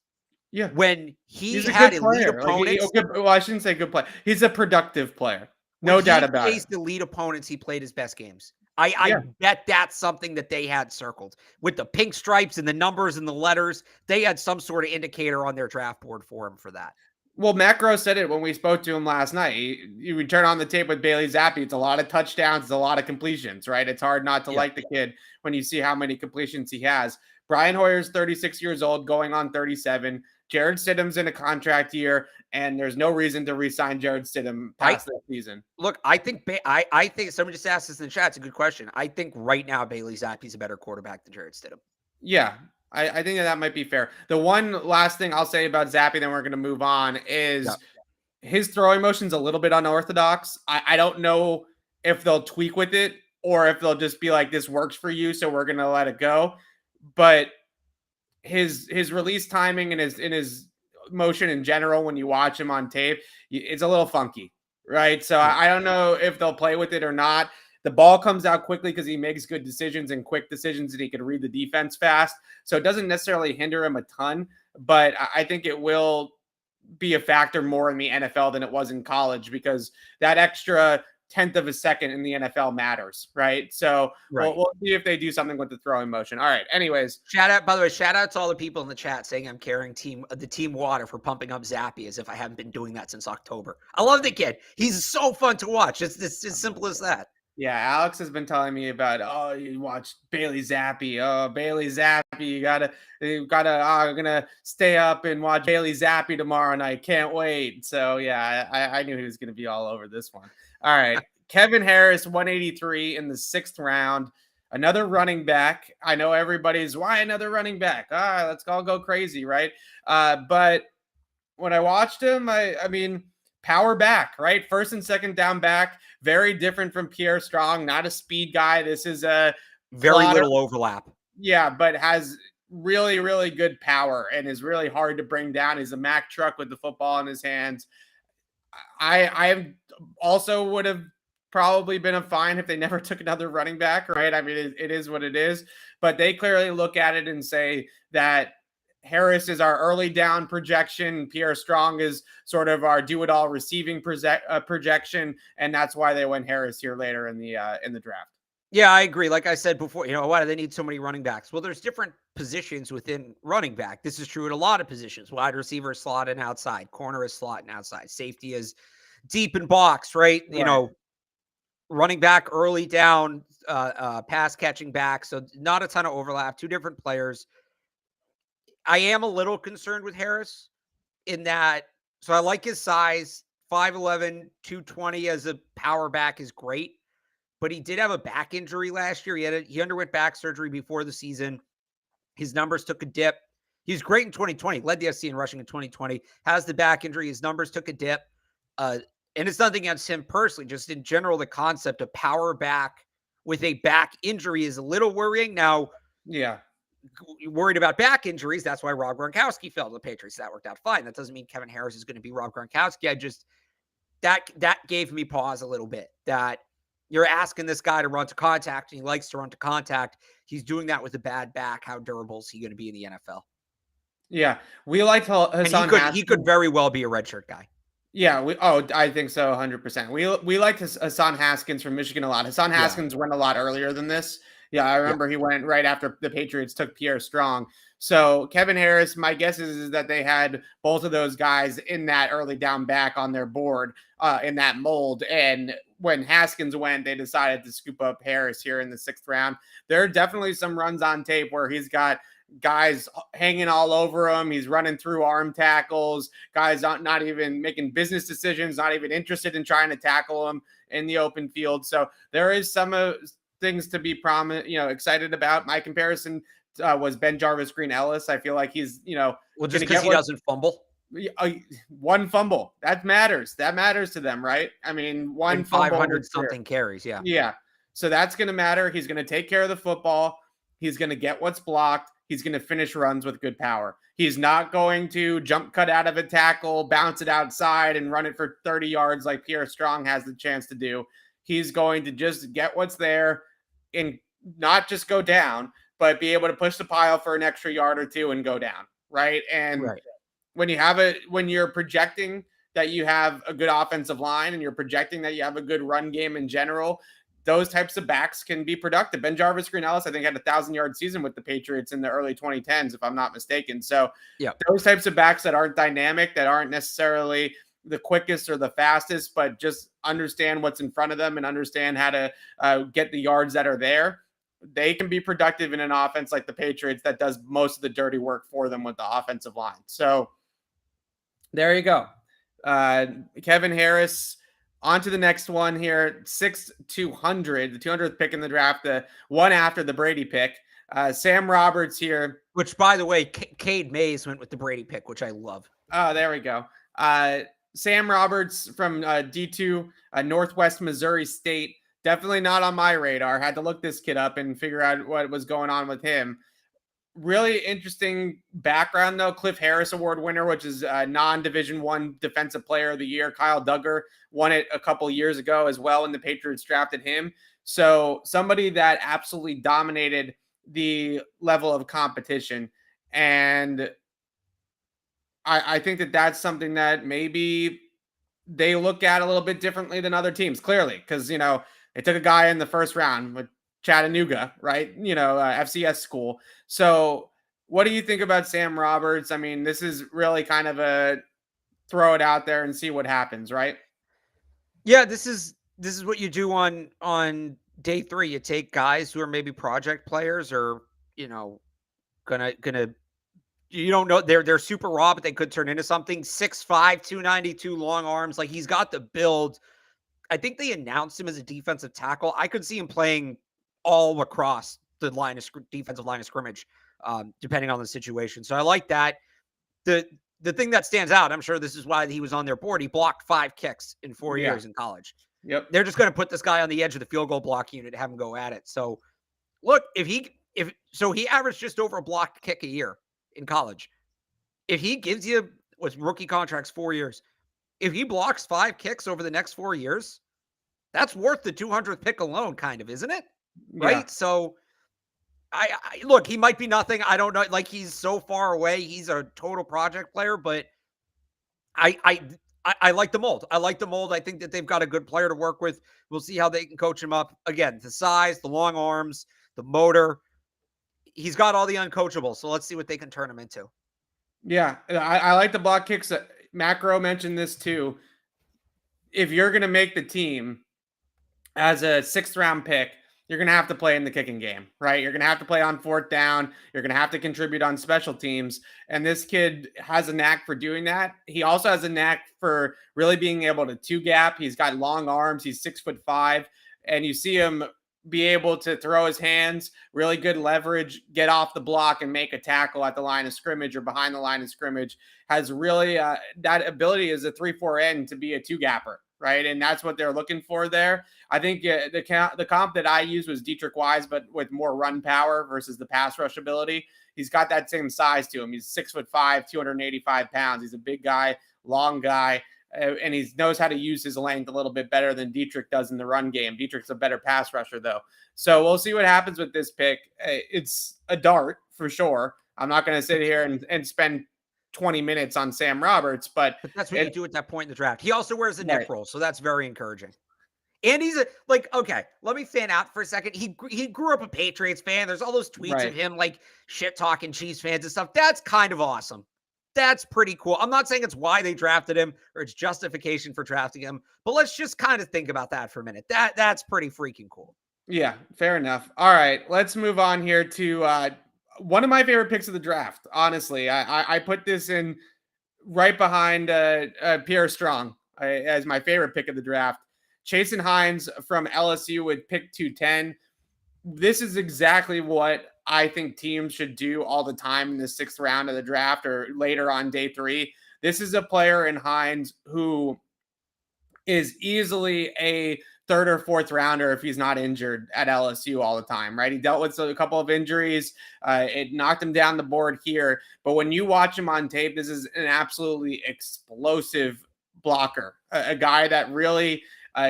Yeah. When he's had elite opponents. Well, I shouldn't say good player. He's a productive player. No doubt about it. When he faced elite opponents, he played his best games. I bet that's something that they had circled. With the pink stripes and the numbers and the letters, they had some sort of indicator on their draft board for him for that. Well, Matt Gross said it when we spoke to him last night. You would turn on the tape with Bailey Zappi. It's a lot of touchdowns. It's a lot of completions, right? It's hard not to like the kid when you see how many completions he has. Brian Hoyer's 36 years old, going on 37. Jared Stidham's in a contract year, and there's no reason to re-sign Jared Stidham past this season. Look, I think I think somebody just asked this in the chat. It's a good question. I think right now Bailey Zappi's a better quarterback than Jared Stidham. Yeah, I think that might be fair. The one last thing I'll say about Zappi, then we're going to move on, is his throwing motion's a little bit unorthodox. I don't know if they'll tweak with it or if they'll just be like, this works for you, so we're going to let it go. But his release timing and his motion in general, when you watch him on tape, it's a little funky, right? So I don't know if they'll play with it or not. The ball comes out quickly because he makes good decisions and quick decisions, and he can read the defense fast. So it doesn't necessarily hinder him a ton, but I think it will be a factor more in the NFL than it was in college, because that extra 1/10 of a second in the NFL matters, right? So we'll see if they do something with the throwing motion. All right. Anyways, by the way, shout out to all the people in the chat saying I'm carrying the team water for pumping up Zappi, as if I haven't been doing that since October. I love the kid. He's so fun to watch. It's as simple as that. Yeah, Alex has been telling me about, you watch Bailey Zappi. Oh, Bailey Zappi. You gotta, I'm gonna stay up and watch Bailey Zappi tomorrow night. Can't wait. So yeah, I knew he was gonna be all over this one. All right. Kevin Harris, 183 in the 6th round. Another running back. I know everybody's, why another running back? Let's all go crazy, right? But when I watched him, I mean, power back, right? First and second down back. Very different from Pierre Strong. Not a speed guy. This is a very little overlap. Yeah, but has really, really good power and is really hard to bring down. He's a Mack truck with the football in his hands. I also would have probably been a fine if they never took another running back, right? I mean, it is what it is. But they clearly look at it and say that Harris is our early down projection. Pierre Strong is sort of our do-it-all receiving projection, and that's why they went Harris here later in the draft. Yeah, I agree. Like I said before, why do they need so many running backs? Well, there's different positions within running back. This is true at a lot of positions. Wide receiver is slot and outside. Corner is slot and outside. Safety is deep in box, right? Running back early down, pass catching back. So not a ton of overlap. 2 different players. I am a little concerned with Harris in that. So I like his size. 5'11", 220 as a power back is great. But he did have a back injury last year. He underwent back surgery before the season. His numbers took a dip. He was great in 2020. Led the SC in rushing in 2020. Has the back injury. His numbers took a dip. And it's nothing against him personally. Just in general, the concept of power back with a back injury is a little worrying. Now, worried about back injuries. That's why Rob Gronkowski fell to the Patriots. That worked out fine. That doesn't mean Kevin Harris is going to be Rob Gronkowski. That gave me pause a little bit. That You're asking this guy to run to contact, and he likes to run to contact. He's doing that with a bad back. How durable is he going to be in the NFL? Yeah, we liked Hassan And he could very well be a redshirt guy. Yeah, I think so, 100%. We liked Hassan Haskins from Michigan a lot. Hassan Haskins went a lot earlier than this. Yeah, I remember he went right after the Patriots took Pierre Strong. So Kevin Harris, my guess is that they had both of those guys in that early down back on their board in that mold. And when Haskins went, they decided to scoop up Harris here in the 6th round. There are definitely some runs on tape where he's got guys hanging all over him. He's running through arm tackles. Guys not even making business decisions, not even interested in trying to tackle him in the open field. So there is some things to be excited about. My comparison was Ben Jarvis Green Ellis. I feel like he's, well, just because he doesn't fumble. One fumble that matters. That matters to them, right? I mean, one fumble, 500 something carries. Yeah. So that's going to matter. He's going to take care of the football. He's going to get what's blocked. He's going to finish runs with good power. He's not going to jump cut out of a tackle, bounce it outside, and run it for 30 yards like Pierre Strong has the chance to do. He's going to just get what's there and not just go down, but be able to push the pile for an extra yard or two and go down, right? And when you're projecting that you have a good offensive line and you're projecting that you have a good run game in general, those types of backs can be productive. Ben Jarvis Green Ellis, I think, had a 1,000-yard season with the Patriots in the early 2010s, if I'm not mistaken. So those types of backs that aren't dynamic, that aren't necessarily the quickest or the fastest, but just understand what's in front of them and understand how to get the yards that are there, they can be productive in an offense like the Patriots that does most of the dirty work for them with the offensive line. So there you go. Kevin Harris. On to the next one here, 6-200, the 200th pick in the draft, the one after the Brady pick. Sam Roberts here. Which, by the way, Cade Mays went with the Brady pick, which I love. Oh, there we go. Sam Roberts from D2, Northwest Missouri State. Definitely not on my radar. Had to look this kid up and figure out what was going on with him. Really interesting background, though. Cliff Harris Award winner, which is a non-Division I Defensive Player of the Year. Kyle Duggar won it a couple years ago as well, and the Patriots drafted him. So somebody that absolutely dominated the level of competition. And I think that that's something that maybe they look at a little bit differently than other teams, clearly, because, they took a guy in the first round with Chattanooga, right? FCS school. So what do you think about Sam Roberts? I mean, this is really kind of a throw it out there and see what happens, right? Yeah, this is what you do on day 3. You take guys who are maybe project players or, gonna you don't know, they're super raw, but they could turn into something. 6'5", 292 long arms. Like, he's got the build. I think they announced him as a defensive tackle. I could see him playing all across the defensive line of scrimmage, depending on the situation. So I like that. The thing that stands out, I'm sure this is why he was on their board. He blocked 5 kicks in 4 years in college. Yep. They're just going to put this guy on the edge of the field goal block unit and have him go at it. So look, he averaged just over a blocked kick a year in college. If he gives you with rookie contracts 4 years, if he blocks 5 kicks over the next 4 years, that's worth the 200th pick alone, kind of, isn't it? Right. Yeah. So I look, he might be nothing. I don't know. Like, he's so far away. He's a total project player, but I like the mold. I like the mold. I think that they've got a good player to work with. We'll see how they can coach him up. Again, the size, the long arms, the motor. He's got all the uncoachables. So let's see what they can turn him into. Yeah, I like the block kicks. Macro mentioned this too. If you're going to make the team as a 6th round pick, you're going to have to play in the kicking game, right? You're going to have to play on 4th down. You're going to have to contribute on special teams. And this kid has a knack for doing that. He also has a knack for really being able to 2-gap. He's got long arms. He's 6'5", and you see him be able to throw his hands, really good leverage, get off the block and make a tackle at the line of scrimmage or behind the line of scrimmage. Has really that ability as a 3-4 end to be a 2-gapper. Right. And that's what they're looking for there. I think the comp that I used was Dietrich Wise, but with more run power versus the pass rush ability. He's got that same size to him. He's 6'5", 285 pounds. He's a big guy, long guy. and he knows how to use his length a little bit better than Dietrich does in the run game. Dietrich's a better pass rusher, though. So we'll see what happens with this pick. It's a dart for sure. I'm not going to sit here and spend 20 minutes on Sam Roberts, but that's what you do at that point in the draft. He also wears a neck roll, so that's very encouraging. And he's okay, let me fan out for a second. He grew up a Patriots fan. There's all those tweets of him like shit talking Chiefs fans and stuff. That's kind of awesome. That's pretty cool. I'm not saying it's why they drafted him or it's justification for drafting him, but let's just kind of think about that for a minute. That's pretty freaking cool. Yeah, fair enough. All right, let's move on here to one of my favorite picks of the draft. Honestly, I put this in right behind Pierre Strong as my favorite pick of the draft. Chasen Hines from LSU with pick 210. This is exactly what I think teams should do all the time in the 6th round of the draft or later on day 3. This is a player in Hines who is easily a 3rd or 4th rounder if he's not injured at LSU all the time, right? He dealt with a couple of injuries. It knocked him down the board here. But when you watch him on tape, this is an absolutely explosive blocker, a guy that really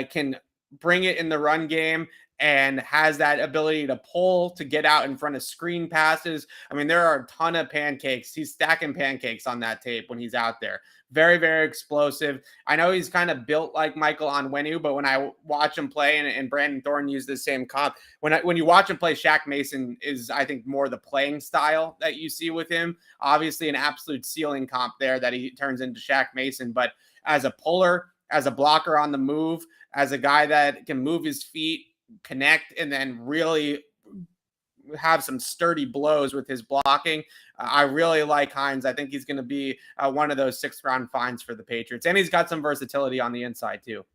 can bring it in the run game and has that ability to pull, to get out in front of screen passes. I mean, there are a ton of pancakes. He's stacking pancakes on that tape when he's out there. Very, very explosive. I know he's kind of built like Michael Onwenu, but when I watch him play, and Brandon Thorne used the same comp, when you watch him play, Shaq Mason is, I think, more the playing style that you see with him. Obviously, an absolute ceiling comp there that he turns into Shaq Mason, but as a puller, as a blocker on the move, as a guy that can move his feet, connect, and then really have some sturdy blows with his blocking. I really like Hines. I think he's going to be one of those 6th round finds for the Patriots. And he's got some versatility on the inside too.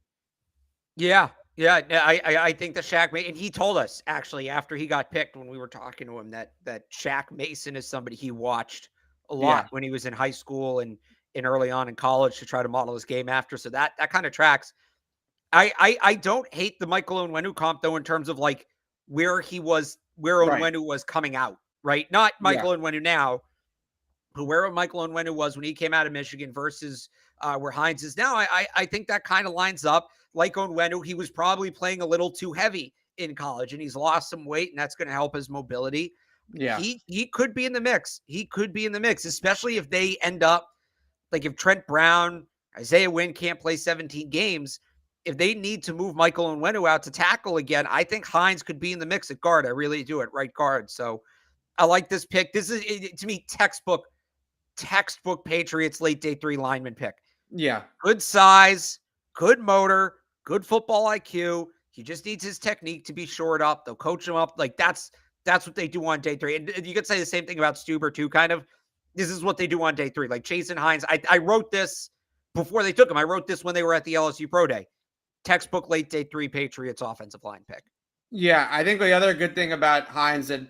Yeah. I think the Shaq Mason, and he told us actually after he got picked when we were talking to him that Shaq Mason is somebody he watched a lot when he was in high school and early on in college to try to model his game after. So that kind of tracks. I don't hate the Michael Onwenu comp though, in terms of like where Onwenu was coming out, right? Not Michael Onwenu now, but where Michael Onwenu was when he came out of Michigan versus where Hines is now. I think that kind of lines up. Like Onwenu, he was probably playing a little too heavy in college and he's lost some weight and that's going to help his mobility. Yeah. He could be in the mix. He could be in the mix, especially if they end up like if Trent Brown, Isaiah Wynn can't play 17 games. If they need to move Michael Onwenu out to tackle again, I think Hines could be in the mix at guard. I really do at right guard. So I like this pick. This is, to me, textbook Patriots late day 3 lineman pick. Yeah. Good size, good motor, good football IQ. He just needs his technique to be shored up. They'll coach him up. Like that's what they do on day 3. And you could say the same thing about Stuber too, kind of. This is what they do on day 3. Like Chasen Hines. I wrote this before they took him. I wrote this when they were at the LSU Pro Day. Textbook late day 3 Patriots offensive line pick. Yeah, I think the other good thing about Hines, and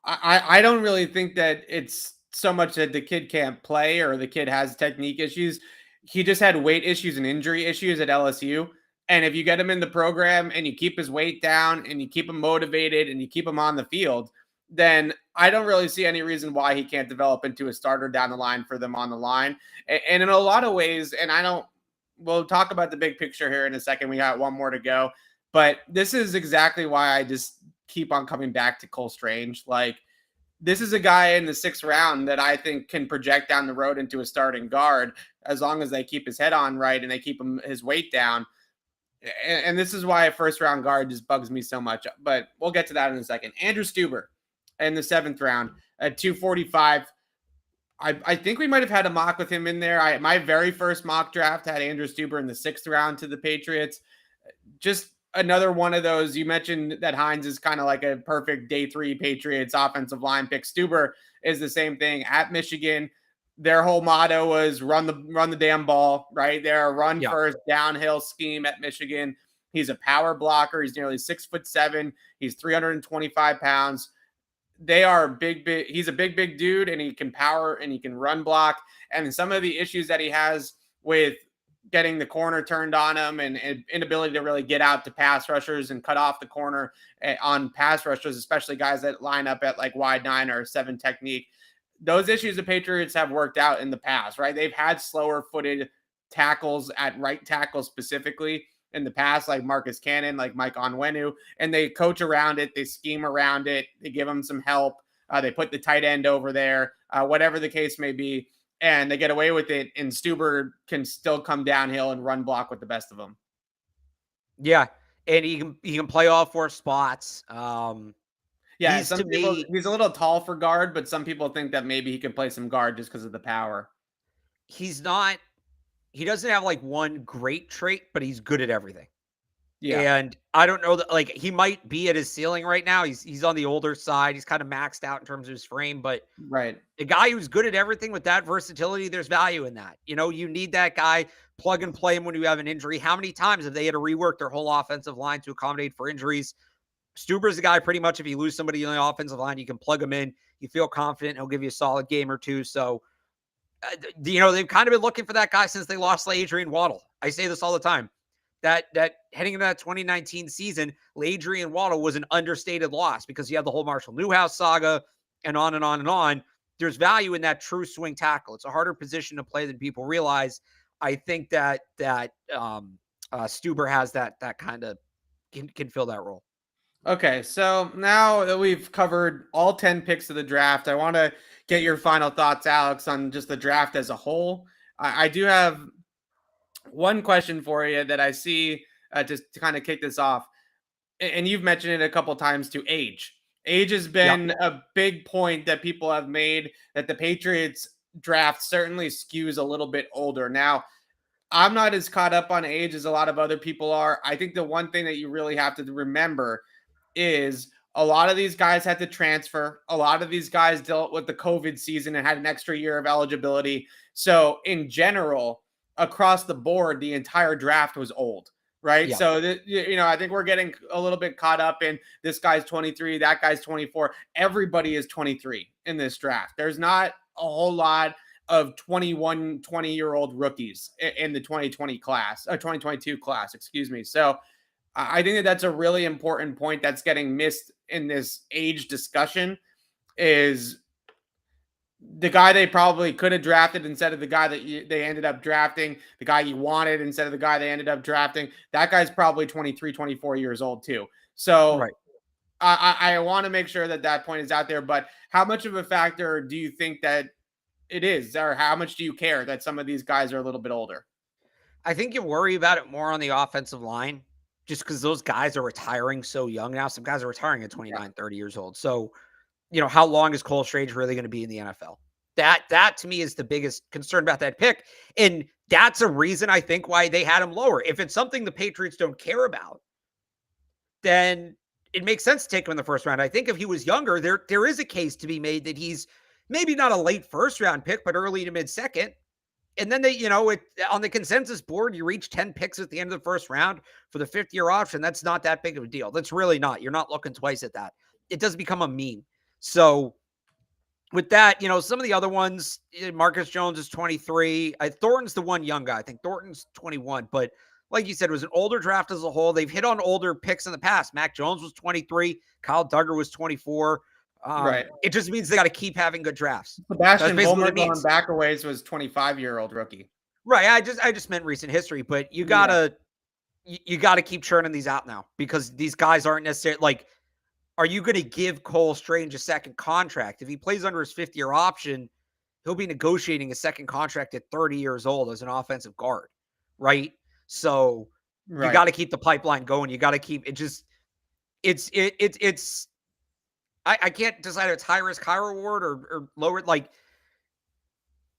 I don't really think that it's so much that the kid can't play or the kid has technique issues. He just had weight issues and injury issues at LSU. And if you get him in the program and you keep his weight down and you keep him motivated and you keep him on the field, then I don't really see any reason why he can't develop into a starter down the line for them on the line. And in a lot of ways, and we'll talk about the big picture here in a second. We got one more to go, but this is exactly why I just keep on coming back to Cole Strange. Like, this is a guy in the 6th round that I think can project down the road into a starting guard as long as they keep his head on right and they keep his weight down. And this is why a 1st round guard just bugs me so much, but we'll get to that in a second. Andrew Stuber in the 7th round at 245. I think we might have had a mock with him in there. My very first mock draft had Andrew Stuber in the 6th round to the Patriots. Just another one of those. You mentioned that Hines is kind of like a perfect day 3 Patriots offensive line pick. Stuber is the same thing at Michigan. Their whole motto was run the damn ball, right? They're a run first downhill scheme at Michigan. He's a power blocker. He's nearly 6'7". He's 325 pounds. They are big. He's a big dude, and he can power and he can run block. And some of the issues that he has with getting the corner turned on him and inability to really get out to pass rushers and cut off the corner on pass rushers, especially guys that line up at like wide 9 or 7 technique. Those issues the Patriots have worked out in the past, right? They've had slower footed tackles at right tackle specifically in the past, like Marcus Cannon, like Mike Onwenu, and they coach around it. They scheme around it. They give them some help. They put the tight end over there, whatever the case may be, and they get away with it. And Stuber can still come downhill and run block with the best of them. Yeah, and he can play all 4 spots. Yeah, he's a little tall for guard, but some people think that maybe he can play some guard just because of the power. He doesn't have like one great trait, but he's good at everything. Yeah. And I don't know that, like, he might be at his ceiling right now. He's on the older side. He's kind of maxed out in terms of his frame, but right. A guy who's good at everything with that versatility, there's value in that. You know, you need that guy, plug and play him when you have an injury. How many times have they had to rework their whole offensive line to accommodate for injuries? Stuber's the guy pretty much, if you lose somebody on the offensive line, you can plug him in. You feel confident. He'll give you a solid game or two. So, you know, they've kind of been looking for that guy since they lost Adrian Waddle. I say this all the time. That heading into that 2019 season, Adrian Waddle was an understated loss because you had the whole Marshall Newhouse saga and on and on and on. There's value in that true swing tackle. It's a harder position to play than people realize. I think that Stuber has that kind of can fill that role. Okay, so now that we've covered all 10 picks of the draft, I want to get your final thoughts, Alex, on just the draft as a whole. I do have one question for you that I see just to kind of kick this off. And you've mentioned it a couple times too, age. Age has been a big point that people have made, that the Patriots draft certainly skews a little bit older. Now, I'm not as caught up on age as a lot of other people are. I think the one thing that you really have to remember is a lot of these guys had to transfer. A lot of these guys dealt with the COVID season and had an extra year of eligibility. So in general, across the board, the entire draft was old, right? Yeah. So, I think we're getting a little bit caught up in this guy's 23, that guy's 24. Everybody is 23 in this draft. There's not a whole lot of 20-year-old rookies in the 2022 class, excuse me. So I think that that's a really important point that's getting missed in this age discussion, is the guy they probably could have drafted instead of the guy that they ended up drafting, the guy you wanted instead of the guy they ended up drafting. That guy's probably 23, 24 years old too. So right. I want to make sure that point is out there, but how much of a factor do you think that it is, or how much do you care that some of these guys are a little bit older? I think you worry about it more on the offensive line, just because those guys are retiring so young now. Some guys are retiring at 29, 30 years old. So, you know, how long is Cole Strange really going to be in the NFL? That to me is the biggest concern about that pick. And that's a reason I think why they had him lower. If it's something the Patriots don't care about, then it makes sense to take him in the first round. I think if he was younger, there is a case to be made that he's maybe not a late first round pick, but early to mid second. And then they, on the consensus board, you reach 10 picks at the end of the first round for the 5th-year option. That's not that big of a deal. That's really not. You're not looking twice at that. It does become a meme. So with that, some of the other ones, Marcus Jones is 23. Thornton's the one young guy. I think Thornton's 21. But like you said, it was an older draft as a whole. They've hit on older picks in the past. Mac Jones was 23. Kyle Duggar was 24. Right. It just means they got to keep having good drafts. Sebastian Vollmer going back a ways was 25-year-old rookie. Right. I just meant recent history, but you gotta keep churning these out now, because these guys aren't necessarily like, are you going to give Cole Strange a second contract? If he plays under his 5th-year option, he'll be negotiating a second contract at 30 years old as an offensive guard. Right. So you got to keep the pipeline going. You got to keep I can't decide if it's high risk, high reward or lower. Like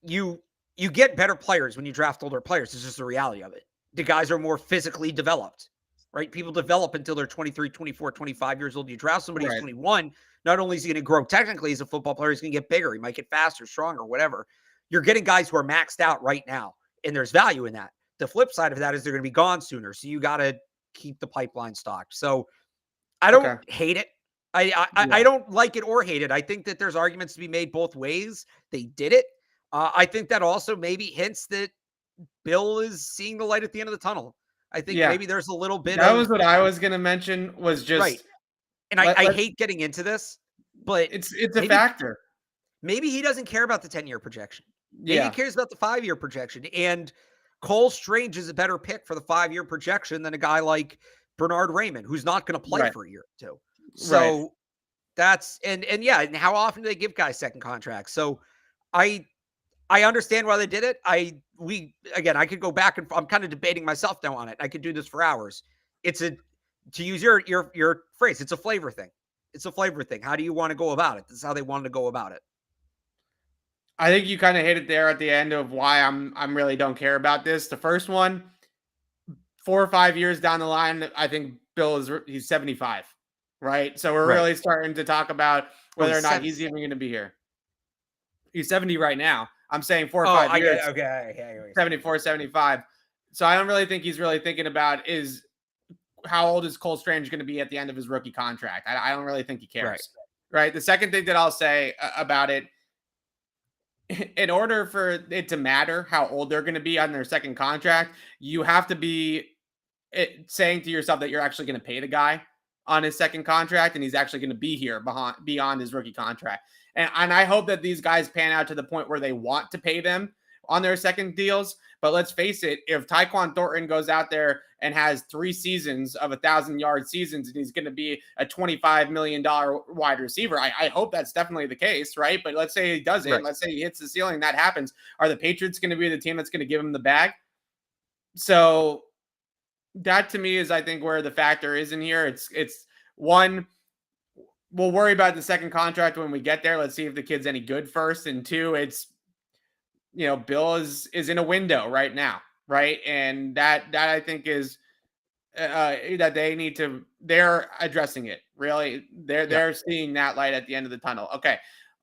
you get better players when you draft older players. It's just the reality of it. The guys are more physically developed, right? People develop until they're 23, 24, 25 years old. You draft somebody who's 21, not only is he going to grow technically as a football player, he's going to get bigger. He might get faster, stronger, whatever. You're getting guys who are maxed out right now, and there's value in that. The flip side of that is they're going to be gone sooner. So you got to keep the pipeline stocked. So I don't hate it. I don't like it or hate it. I think that there's arguments to be made both ways. They did it. I think that also maybe hints that Bill is seeing the light at the end of the tunnel. I think maybe there's a little bit that was what I was going to mention, was just right. And I hate getting into this, but it's a factor. Maybe he doesn't care about the 10-year projection. Maybe he cares about the 5-year projection. And Cole Strange is a better pick for the 5-year projection than a guy like Bernard Raymond, who's not going to play for a year or two. So that's, and and how often do they give guys second contracts? So I understand why they did it. I could go back and I'm kind of debating myself now on it. I could do this for hours. It's to use your phrase, it's a flavor thing. It's a flavor thing. How do you want to go about it? This is how they wanted to go about it. I think you kind of hit it there at the end of why I'm really don't care about this. The first one, 4 or 5 years down the line, I think he's 75, right? So we're really starting to talk about whether or not he's even going to be here. He's 70 right now. I'm saying 4 or 5 years. Okay. 74, 75. So I don't really think he's really thinking about is how old is Cole Strange going to be at the end of his rookie contract. I don't really think he cares. Right. The second thing that I'll say about it, in order for it to matter how old they're going to be on their second contract, you have to be saying to yourself that you're actually going to pay the guy on his second contract and he's actually going to be here beyond his rookie contract. And I hope that these guys pan out to the point where they want to pay them on their second deals. But let's face it, if Tyquan Thornton goes out there and has 3 seasons of 1,000-yard seasons and he's going to be a $25 million wide receiver, I hope that's definitely the case, right? But let's say he doesn't. Right. Let's say he hits the ceiling. That happens. Are the Patriots going to be the team that's going to give him the bag? So that to me is, I think, where the factor is in here. It's one, we'll worry about the second contract when we get there. Let's see if the kid's any good first. And 2, it's, Bill is in a window right now, right? And that I think is that they need to, they're addressing it. Really, they're seeing that light at the end of the tunnel. Okay,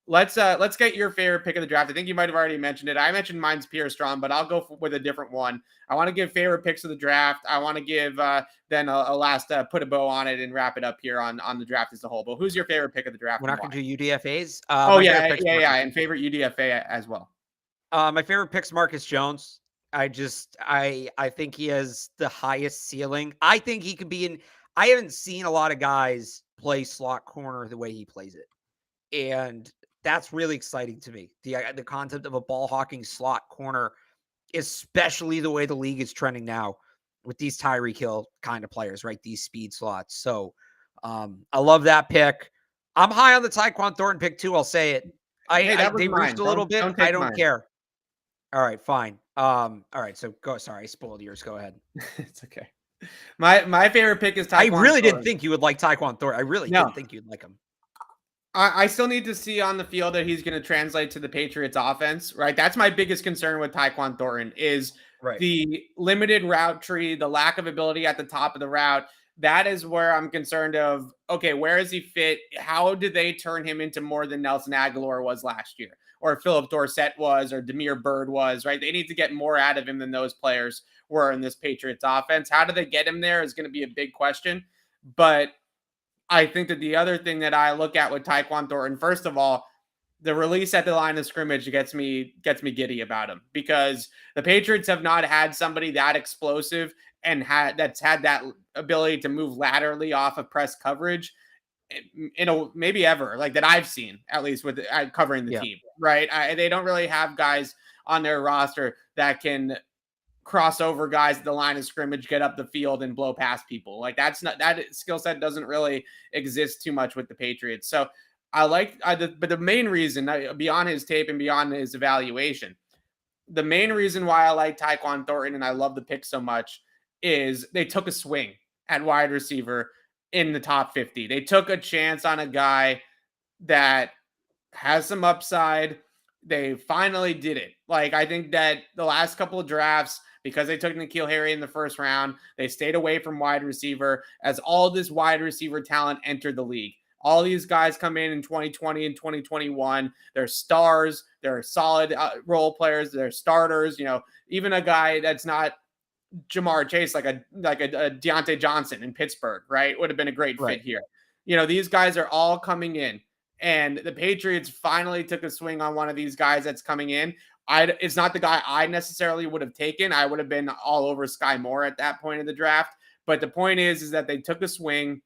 let's get your favorite pick of the draft. I think you might have already mentioned it. I mentioned mine's Pierre Strong, but I'll go with a different one. I want to give favorite picks of the draft. I want to give then a last put a bow on it and wrap it up here on the draft as a whole. But who's your favorite pick of the draft? We're not going to do UDFAs. And favorite UDFA as well. My favorite pick's Marcus Jones. I think he has the highest ceiling. I think he could be I haven't seen a lot of guys play slot corner the way he plays it. And that's really exciting to me. The concept of a ball hawking slot corner, especially the way the league is trending now with these Tyreek Hill kind of players, right? These speed slots. So I love that pick. I'm high on the Tyquan Thornton pick too. I'll say it. They reached a little bit. I don't care. All right, fine. All right, so go. Sorry, I spoiled yours. Go ahead. It's okay. My favorite pick is Tyquan. I really didn't think you would like Tyquan Thornton. I really didn't think you'd like him. I still need to see on the field that he's going to translate to the Patriots offense, right? That's my biggest concern with Tyquan Thornton is the limited route tree, the lack of ability at the top of the route. That is where I'm concerned of, okay, where is he fit? How do they turn him into more than Nelson Aguilar was last year? Or Philip Dorsett was, or Damiere Byrd was, right? They need to get more out of him than those players were in this Patriots offense. How do they get him there is going to be a big question. But I think that the other thing that I look at with Tyquan Thornton, first of all, the release at the line of scrimmage gets me giddy about him because the Patriots have not had somebody that explosive and that's had that ability to move laterally off of press coverage maybe ever, like that I've seen, at least with covering the team, right? They don't really have guys on their roster that can cross over guys at the line of scrimmage, get up the field and blow past people. Like that skill set doesn't really exist too much with the Patriots. So but the main reason, beyond his tape and beyond his evaluation, the main reason why I like Tyquan Thornton and I love the pick so much is they took a swing at wide receiver in the top 50. They took a chance on a guy that has some upside. They finally did it. Like, I think that the last couple of drafts, because they took N'Keal Harry in the first round, they stayed away from wide receiver as all this wide receiver talent entered the league. All these guys come in 2020 and 2021. They're stars. They're solid role players. They're starters. Even a guy that's not Jamar Chase, like a Deontay Johnson in Pittsburgh, right? Would have been a great fit here. These guys are all coming in, and the Patriots finally took a swing on one of these guys that's coming in. It's not the guy I necessarily would have taken. I would have been all over Sky Moore at that point of the draft. But the point is that they took a swing.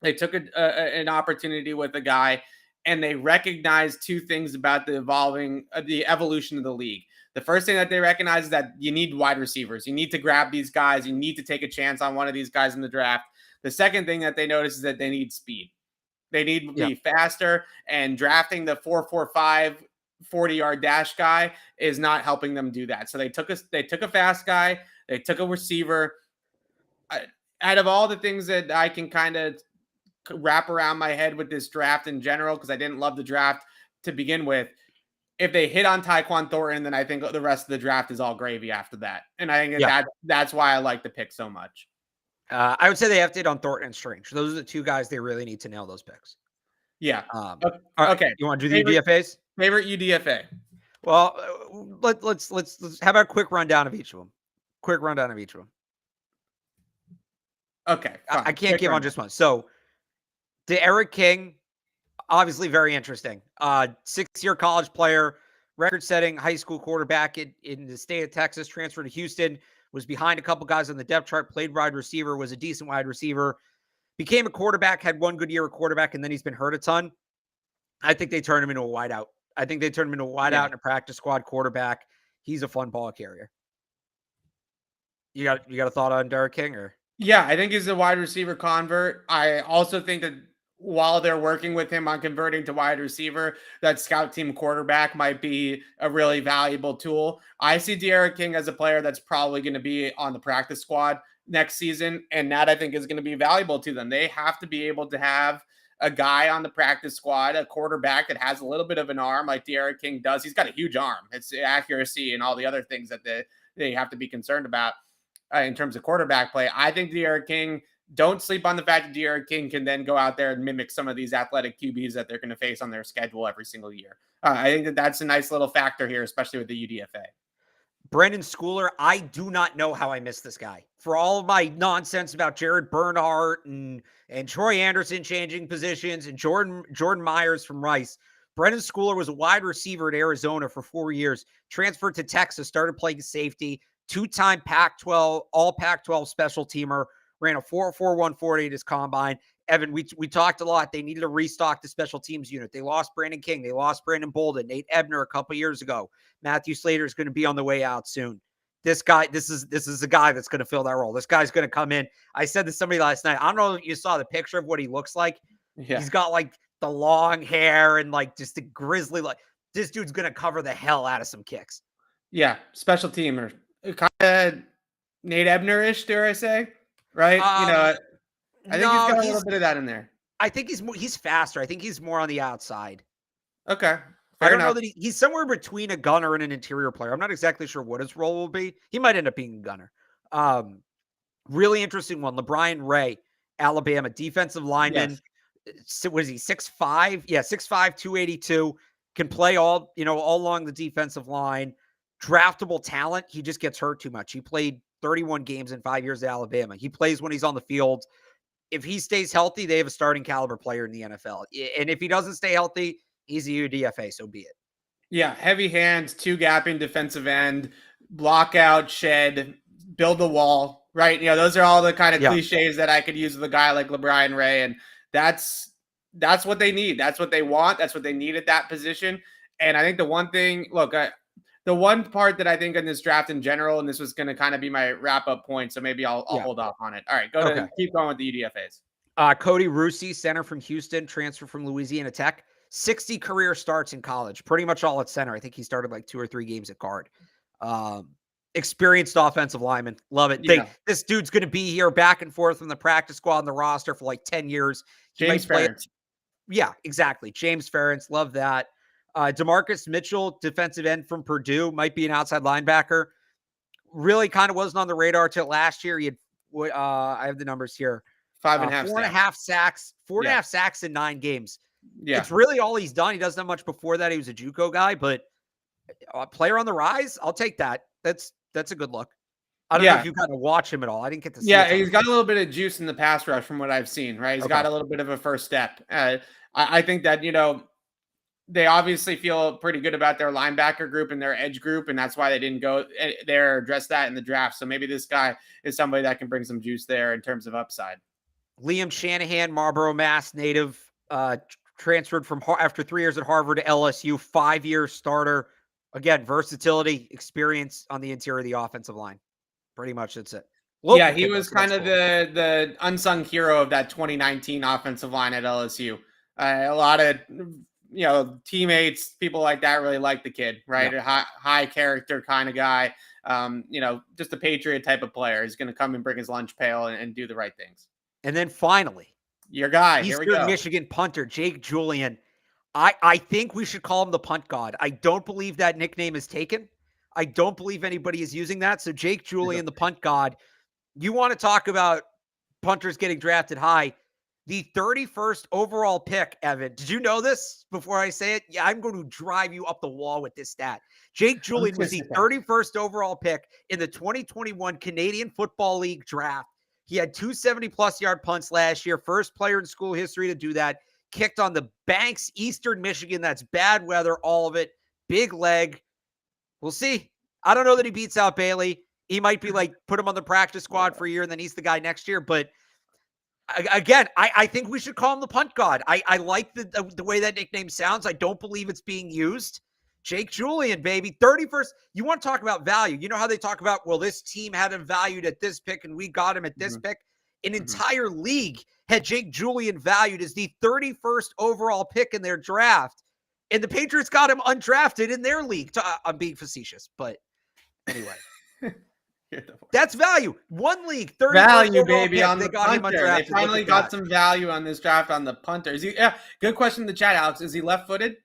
They took an opportunity with a guy, and they recognize two things about the evolution of the league. The first thing that they recognize is that you need wide receivers. You need to grab these guys. You need to take a chance on one of these guys in the draft. The second thing that they notice is that they need speed. They need to be faster, and drafting the 4.45 40-yard dash guy is not helping them do that. So they took a fast guy. They took a receiver. Out of all the things that I can kind of wrap around my head with this draft in general, because I didn't love the draft to begin with, if they hit on Tyquan Thornton, then I think the rest of the draft is all gravy after that. And I think that's why I like the pick so much. I would say they have to hit on Thornton and Strange. Those are the two guys they really need to nail those picks. Yeah. Okay. You want to do the UDFAs? Favorite UDFA? Well, let's have a quick rundown of each of them. Okay. I can't give on just one. So, D'Eriq King, obviously very interesting. 6-year college player, record-setting high school quarterback in the state of Texas, transferred to Houston, was behind a couple guys on the depth chart, played wide receiver, was a decent wide receiver, became a quarterback, had one good year at quarterback, and then he's been hurt a ton. I think they turned him into a wideout. And a practice squad quarterback. He's a fun ball carrier. You got a thought on D'Eriq King? Or? Yeah, I think he's a wide receiver convert. I also think that while they're working with him on converting to wide receiver, that scout team quarterback might be a really valuable tool. I see D'Eriq King as a player that's probably going to be on the practice squad next season, and that I think is going to be valuable to them. They have to be able to have a guy on the practice squad, a quarterback that has a little bit of an arm like D'Eriq King does. He's got a huge arm. It's accuracy and all the other things that they have to be concerned about in terms of quarterback play. I think D'Eriq King, don't sleep on the fact that D'Eriq King can then go out there and mimic some of these athletic QBs that they're going to face on their schedule every single year. I think that's a nice little factor here, especially with the UDFA. Brendan Schooler, I do not know how I missed this guy. For all of my nonsense about Jared Bernhardt and Troy Anderson changing positions and Jordan Myers from Rice, Brendan Schooler was a wide receiver at Arizona for 4 years, transferred to Texas, started playing safety, 2-time Pac-12, all Pac-12 special teamer, ran a 4.41 40 at his combine. Evan, we talked a lot. They needed to restock the special teams unit. They lost Brandon King. They lost Brandon Bolden, Nate Ebner a couple years ago. Matthew Slater is going to be on the way out soon. This guy, this is a guy that's going to fill that role. This guy's going to come in. I said to somebody last night, I don't know if you saw the picture of what he looks like. Yeah. He's got like the long hair and like just the grizzly. Like this dude's going to cover the hell out of some kicks. Yeah, special teamer. Kind of Nate Ebner-ish, dare I say? Right? I think he's got a little bit of that in there. I think he's faster. I think he's more on the outside. Okay. I don't know that he's somewhere between a gunner and an interior player. I'm not exactly sure what his role will be. He might end up being a gunner. Really interesting one. LeBron Ray, Alabama, defensive lineman. Yes. What is he, 6'5"? Yeah, 6'5", 282. Can play all along the defensive line. Draftable talent. He just gets hurt too much. He played 31 games in 5 years at Alabama. He plays when he's on the field. If he stays healthy, they have a starting caliber player in the NFL. And if he doesn't stay healthy, he's a UDFA, so be it. Yeah, heavy hands, 2-gapping defensive end, block out, shed, build the wall, right? Those are all the kind of cliches that I could use with a guy like LeBron Ray, and that's what they need. That's what they want. That's what they need at that position. And I think the one thing, the one part that I think in this draft in general, and this was going to kind of be my wrap-up point, so maybe I'll hold off on it. All right, keep going with the UDFAs. Cody Russi, center from Houston, transfer from Louisiana Tech. 60 career starts in college, pretty much all at center. I think he started like 2 or 3 games at guard. Experienced offensive lineman. Love it. Yeah. This dude's going to be here back and forth from the practice squad and the roster for like 10 years. James Ferentz. Yeah, exactly. James Ferentz. Love that. Demarcus Mitchell, defensive end from Purdue, might be an outside linebacker. Really kind of wasn't on the radar till last year. He had, I have the numbers here. 4.5 sacks. 4.5 sacks in 9 games. Yeah. It's really all he's done. He doesn't have much before that. He was a JUCO guy, but a player on the rise, I'll take that. That's a good look. I don't know if you kind of watch him at all. I didn't get to see it. He's got a little bit of juice in the pass rush from what I've seen, right? He's got a little bit of a first step. I think that, they obviously feel pretty good about their linebacker group and their edge group, and that's why they didn't go there, address that in the draft. So maybe this guy is somebody that can bring some juice there in terms of upside. Liam Shanahan, Marlboro, Mass native, transferred from after 3 years at Harvard to LSU, 5-year starter. Again, versatility, experience on the interior of the offensive line. Pretty much that's it. Local he was kind of the unsung hero of that 2019 offensive line at LSU. A lot of teammates, people like that really like the kid, right? Yep. A high character kind of guy. Just a Patriot type of player. He's going to come and bring his lunch pail and do the right things. And then finally, your guy, Eastern Michigan punter, Jake Julian. I think we should call him the punt god. I don't believe that nickname is taken. I don't believe anybody is using that. So Jake Julian, the punt god. You want to talk about punters getting drafted high. The 31st overall pick, Evan. Did you know this before I say it? Yeah, I'm going to drive you up the wall with this stat. Jake Julian was the 31st overall pick in the 2021 Canadian Football League draft. He had 270-plus yard punts last year. First player in school history to do that. Kicked on the banks, Eastern Michigan. That's bad weather, all of it. Big leg. We'll see. I don't know that he beats out Bailey. He might be like, put him on the practice squad for a year, and then he's the guy next year. But again, I think we should call him the punt god. I like the way that nickname sounds. I don't believe it's being used. Jake Julian, baby. 31st. You want to talk about value. You know how they talk about, well, this team had him valued at this pick, and we got him at this pick? An entire league had Jake Julian valued as the 31st overall pick in their draft. And the Patriots got him undrafted in their league. I'm being facetious, but anyway. That's value. One league, 30 value, baby, on the punter. They finally got some value on this draft on the punter. Good question in the chat, Alex. Is he left-footed?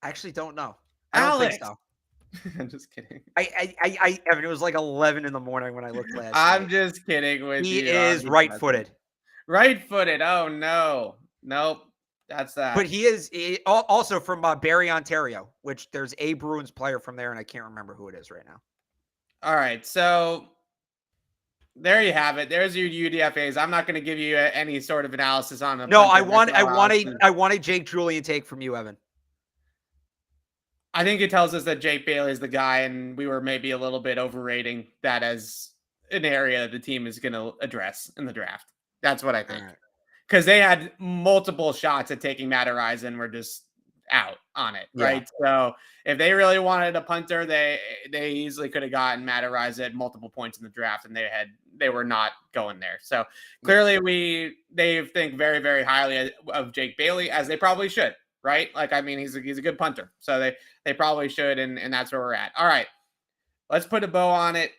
I actually don't know. I don't think so. I'm just kidding. Evan, it was like 11 in the morning when I looked last I'm just kidding with you. He is right-footed. Right-footed. Oh, no. Nope. That's that. But he is also from Barrie, Ontario, which there's a Bruins player from there, and I can't remember who it is right now. All right, so there you have it. There's your UDFAs. I'm not going to give you any sort of analysis on them. No, I want a Jake Julian take from you, Evan. I think it tells us that Jake Bailey is the guy, and we were maybe a little bit overrating that as an area the team is going to address in the draft. That's what I think. Because they had multiple shots at taking Matt Araiza and were just out on it, right? So if they really wanted a punter, they easily could have gotten Matt Araiza at multiple points in the draft, and they were not going there. So clearly they think very, very highly of Jake Bailey, as they probably should, right? Like, I mean, he's a good punter, so they probably should, and that's where we're at. All right, let's put a bow on it.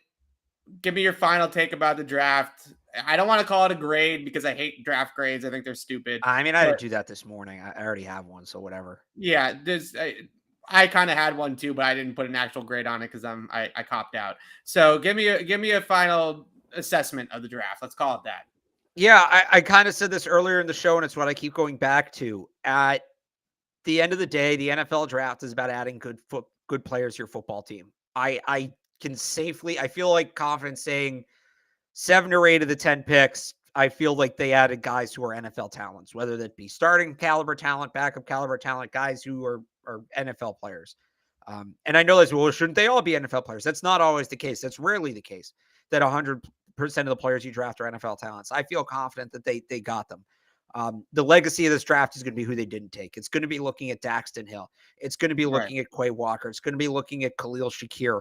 Give me your final take about the draft. I don't want to call it a grade because I hate draft grades. I think they're stupid. I mean, I didn't do that this morning. I already have one, so whatever. Yeah, I kind of had one too, but I didn't put an actual grade on it because I copped out. So give me a final assessment of the draft. Let's call it that. Yeah, I kind of said this earlier in the show, and it's what I keep going back to. At the end of the day, the NFL draft is about adding good players to your football team. I can safely, I feel like confident saying 7 or 8 of the 10 picks, I feel like they added guys who are NFL talents, whether that be starting caliber talent, backup caliber talent, guys who are NFL players. And I know this, well, shouldn't they all be NFL players? That's not always the case. That's rarely the case that 100% of the players you draft are NFL talents. I feel confident that they got them. The legacy of this draft is going to be who they didn't take. It's going to be looking at Daxton Hill. It's going to be looking at Quay Walker. It's going to be looking at Khalil Shakir,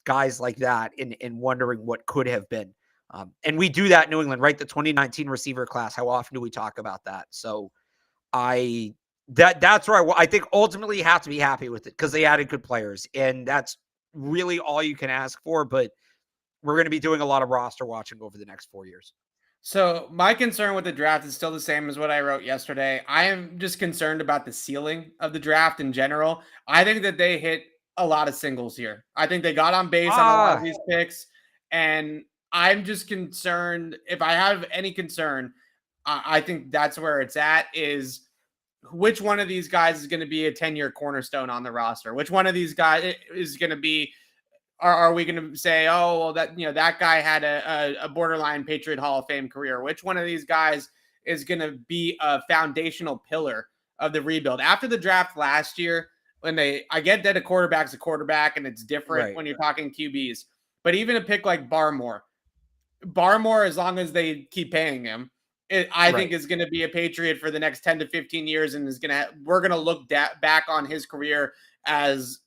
guys like that, and wondering what could have been. And we do that in New England, right? The 2019 receiver class. How often do we talk about that? So that's where I think ultimately you have to be happy with it because they added good players, and that's really all you can ask for. But we're going to be doing a lot of roster watching over the next 4 years. So my concern with the draft is still the same as what I wrote yesterday. I am just concerned about the ceiling of the draft in general. I think that they hit a lot of singles here. I think they got on base on a lot of these picks, and I'm just concerned. If I have any concern, I think that's where it's at, is which one of these guys is going to be a 10-year cornerstone on the roster? Which one of these guys is going to be, are we going to say, oh, well, that guy had a borderline Patriot Hall of Fame career? Which one of these guys is going to be a foundational pillar of the rebuild? After the draft last year, I get that a quarterback's a quarterback and it's different when you're talking QBs, but even a pick like Barmore, as long as they keep paying him, I think is going to be a Patriot for the next 10 to 15 years, and we're going to look back on his career as,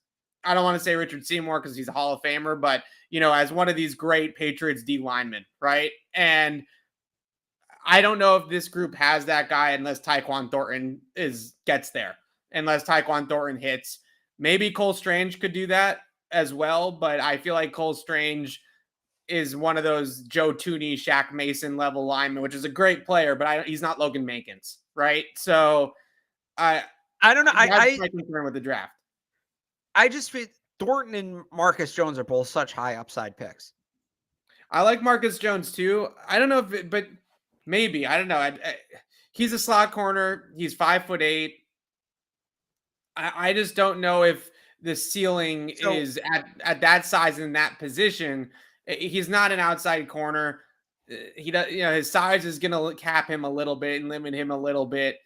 I don't want to say Richard Seymour because he's a Hall of Famer, but as one of these great Patriots D linemen, right? And I don't know if this group has that guy unless Tyquan Thornton gets there, unless Tyquan Thornton hits. Maybe Cole Strange could do that as well, but I feel like Cole Strange is one of those Joe Tooney, Shaq Mason level linemen, which is a great player, but he's not Logan Mankins, right? So I don't know. That's my concern with the draft. I just feel Thornton and Marcus Jones are both such high upside picks. I like Marcus Jones too. I don't know but maybe, I don't know. He's a slot corner. He's 5'8". I just don't know if the ceiling is at that size in that position. He's not an outside corner. He does, his size is going to cap him a little bit and limit him a little bit.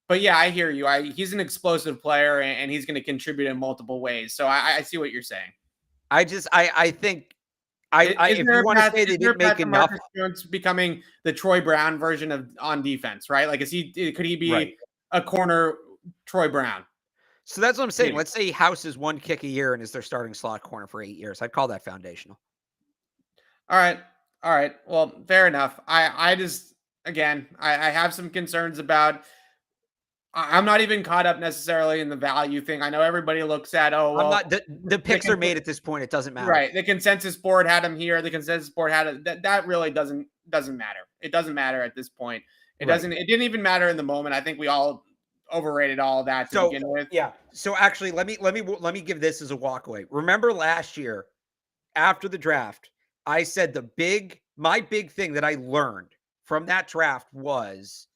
But yeah, I hear you. He's an explosive player and he's going to contribute in multiple ways. So I see what you're saying. I think if you want to say they didn't make enough, Jones becoming the Troy Brown version on defense, right? Like, could he be a corner Troy Brown? So that's what I'm saying. Let's say he houses one kick a year and is their starting slot corner for 8 years. I'd call that foundational. All right. Well, fair enough. I just, again, I have some concerns about, I'm not even caught up necessarily in the value thing. I know everybody looks at, the picks are made at this point. It doesn't matter. Right. The consensus board had him here. The consensus board had it. That really doesn't matter. It doesn't matter at this point. It didn't even matter in the moment. I think we all overrated all of that to begin with. Yeah. So actually, let me give this as a walkaway. Remember last year after the draft, I said my big thing that I learned from that draft was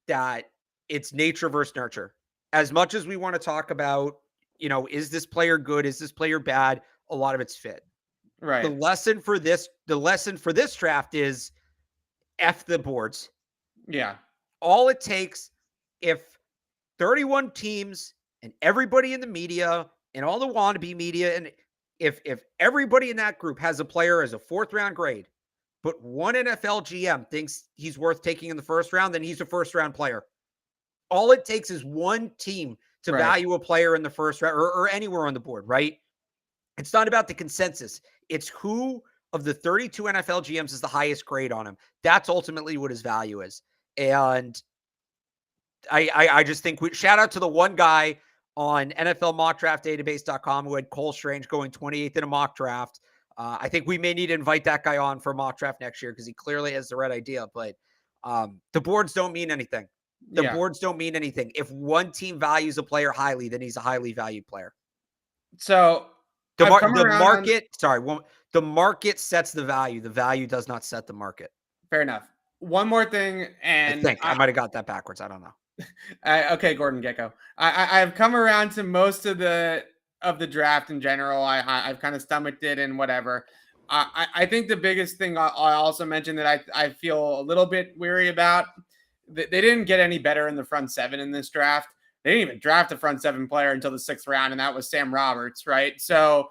that it's nature versus nurture. As much as we want to talk about, is this player good? Is this player bad? A lot of it's fit. Right. The lesson for this draft is F the boards. Yeah. All it takes, if 31 teams and everybody in the media and all the wannabe media, and if everybody in that group has a player as a 4th round grade, but one NFL GM thinks he's worth taking in the 1st round, then he's a 1st round player. All it takes is one team to value a player in the 1st round or anywhere on the board, right? It's not about the consensus. It's who of the 32 NFL GMs is the highest grade on him. That's ultimately what his value is. And I just think shout out to the one guy on NFLmockdraftdatabase.com who had Cole Strange going 28th in a mock draft. I think we may need to invite that guy on for a mock draft next year because he clearly has the right idea. But the boards don't mean anything. The boards don't mean anything. If one team values a player highly, then he's a highly valued player. So the market sets the value. The value does not set the market. Fair enough. One more thing, and I think I might have got that backwards. I don't know. Okay, Gordon Gecko. I've come around to most of the draft in general. I've kind of stomached it and whatever. I think the biggest thing I also mentioned that I feel a little bit weary about, they didn't get any better in the front 7 in this draft. They didn't even draft a front 7 player until the 6th round, and that was Sam Roberts, right? So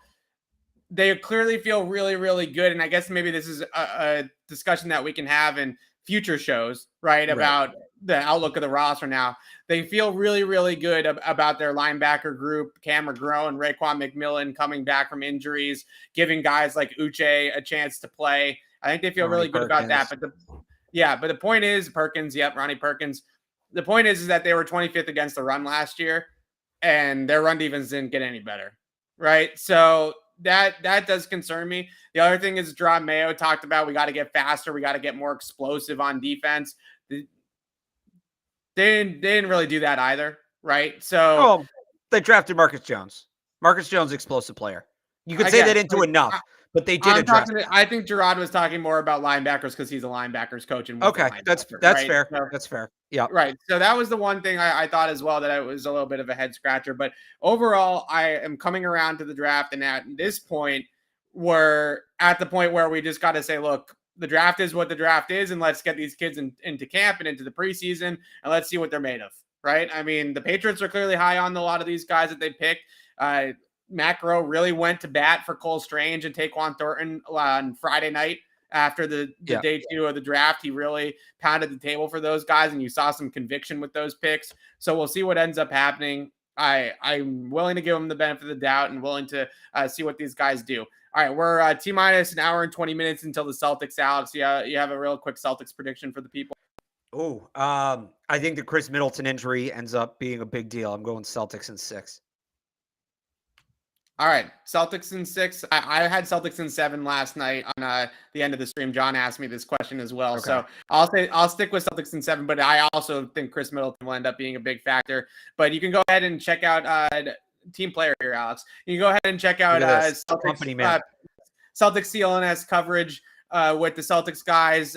they clearly feel really, really good. And I guess maybe this is a discussion that we can have in future shows, right? About the outlook of the roster now. They feel really, really good about their linebacker group, Cam McGraw and Raekwon McMillan coming back from injuries, giving guys like Uche a chance to play. I think they feel really good about that. But the point is, Perkins, Ronnie Perkins. The point is that they were 25th against the run last year, and their run defense didn't get any better, right? So that does concern me. The other thing is Jerod Mayo talked about, we got to get faster. We got to get more explosive on defense. They didn't really do that either, right? So they drafted Marcus Jones. Marcus Jones, explosive player. You could say they didn't do enough, but they did address it. I think Jerod was talking more about linebackers because he's a linebackers coach. And that's fair. So, that's fair. Yeah. Right. So that was the one thing I thought as well, that it was a little bit of a head scratcher. But overall, I am coming around to the draft. And at this point, we're at the point where we just got to say, look, the draft is what the draft is, and let's get these kids into camp and into the preseason, and let's see what they're made of, right? I mean, the Patriots are clearly high on a lot of these guys that they picked. Matt Groh really went to bat for Cole Strange and Tyquan Thornton on Friday night after the day 2 of the draft. He really pounded the table for those guys, and you saw some conviction with those picks. So we'll see what ends up happening. I'm willing to give them the benefit of the doubt and willing to see what these guys do. All right, we're T-minus an hour and 20 minutes until the Celtics. Alex, you have a real quick Celtics prediction for the people? Oh, I think the Chris Middleton injury ends up being a big deal. I'm going Celtics in 6. All right, Celtics in 6. I had Celtics in 7 last night on the end of the stream. John asked me this question as well, so I'll stick with Celtics in 7. But I also think Chris Middleton will end up being a big factor. But you can go ahead and check out team player here, Alex. You can go ahead and check out Celtics CLNS coverage with the Celtics guys,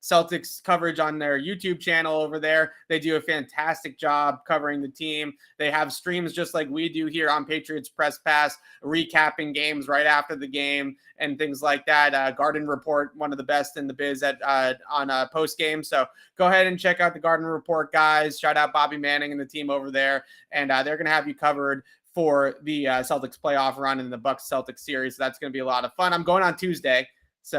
Celtics coverage on their YouTube channel over there. They do a fantastic job covering the team. They have streams just like we do here on Patriots Press Pass, recapping games right after the game and things like that. Garden Report, one of the best in the biz on post game. So go ahead and check out the Garden Report guys. Shout out Bobby Manning and the team over there. And they're going to have you covered for the Celtics playoff run in the Bucks Celtics series. So that's going to be a lot of fun. I'm going on Tuesday. So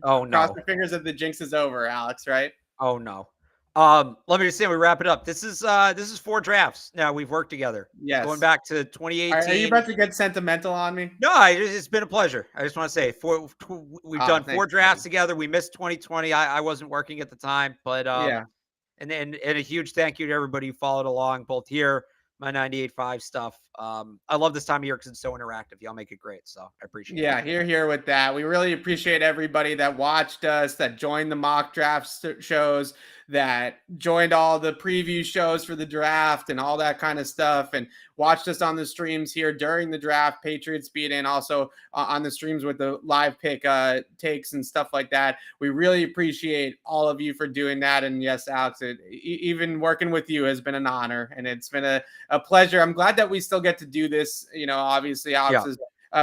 cross your fingers that the jinx is over, Alex, right? Oh no. Let me just say we wrap it up. This is 4 drafts now we've worked together. Yes. Going back to 2018. Are you about to get sentimental on me? No, it's been a pleasure. I just want to say we've done 4 drafts together. We missed 2020. I wasn't working at the time, but and a huge thank you to everybody who followed along both here, my 98.5 stuff. I love this time of year because it's so interactive. Y'all make it great. So I appreciate it. Yeah, here with that. We really appreciate everybody that watched us, that joined the mock draft shows, that joined all the preview shows for the draft and all that kind of stuff, and watched us on the streams here during the draft, Patriots beat, and also on the streams with the live pick takes and stuff like that. We really appreciate all of you for doing that. And yes, Alex, even working with you has been an honor, and it's been a pleasure. I'm glad that we still get to do this. Obviously Alex is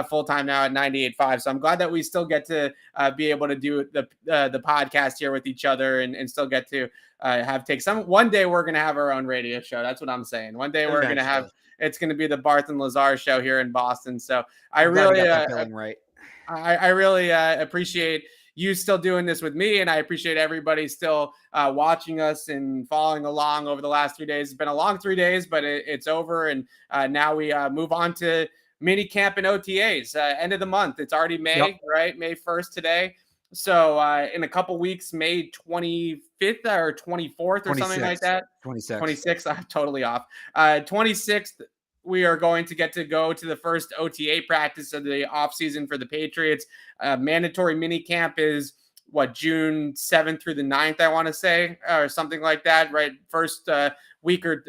full-time now at 98.5. So I'm glad that we still get to be able to do the podcast here with each other and still get to have takes. One day we're going to have our own radio show. That's what I'm saying. One day we're going to have, it's going to be the Barth and Lazar show here in Boston. So I really appreciate you still doing this with me. And I appreciate everybody still watching us and following along over the last 3 days. It's been a long 3 days, but it's over. And now we move on to mini camp and OTAs, end of the month. It's already May, right? May 1st today. So in a couple weeks, May 25th or 24th or 26th. Something like that. 26th. I'm totally off. 26th, we are going to go to the first OTA practice of the offseason for the Patriots. Mandatory mini camp is June 7th through the 9th, I want to say, or something like that, right? First week or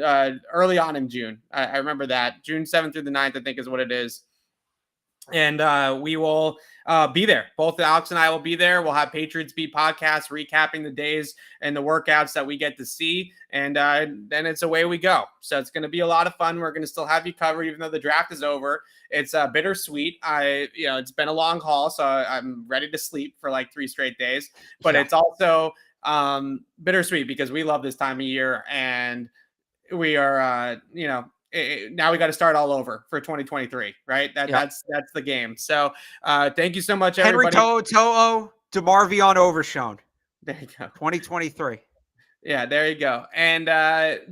early on in June. I remember that. June 7th through the 9th, I think is what it is. And we will be there. Both Alex and I will be there. We'll have Patriots Beat podcast recapping the days and the workouts that we get to see. And then it's away we go. So it's going to be a lot of fun. We're going to still have you covered, even though the draft is over. It's bittersweet. It's been a long haul, so I'm ready to sleep for like 3 straight days. But it's also bittersweet because we love this time of year, and we are, now we got to start all over for 2023, right? That's the game. So thank you so much, everybody. Henry To'o, DeMarvion Overshown. There you go. 2023. Yeah, there you go. And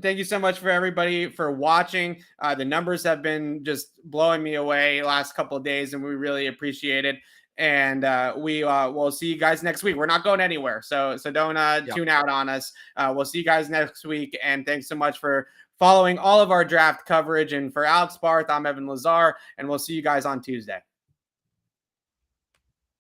thank you so much for everybody for watching. The numbers have been just blowing me away last couple of days, and we really appreciate it. And we'll see you guys next week. We're not going anywhere, so don't tune out on us. We'll see you guys next week, and thanks so much for following all of our draft coverage. And for Alex Barth, I'm Evan Lazar, and we'll see you guys on Tuesday.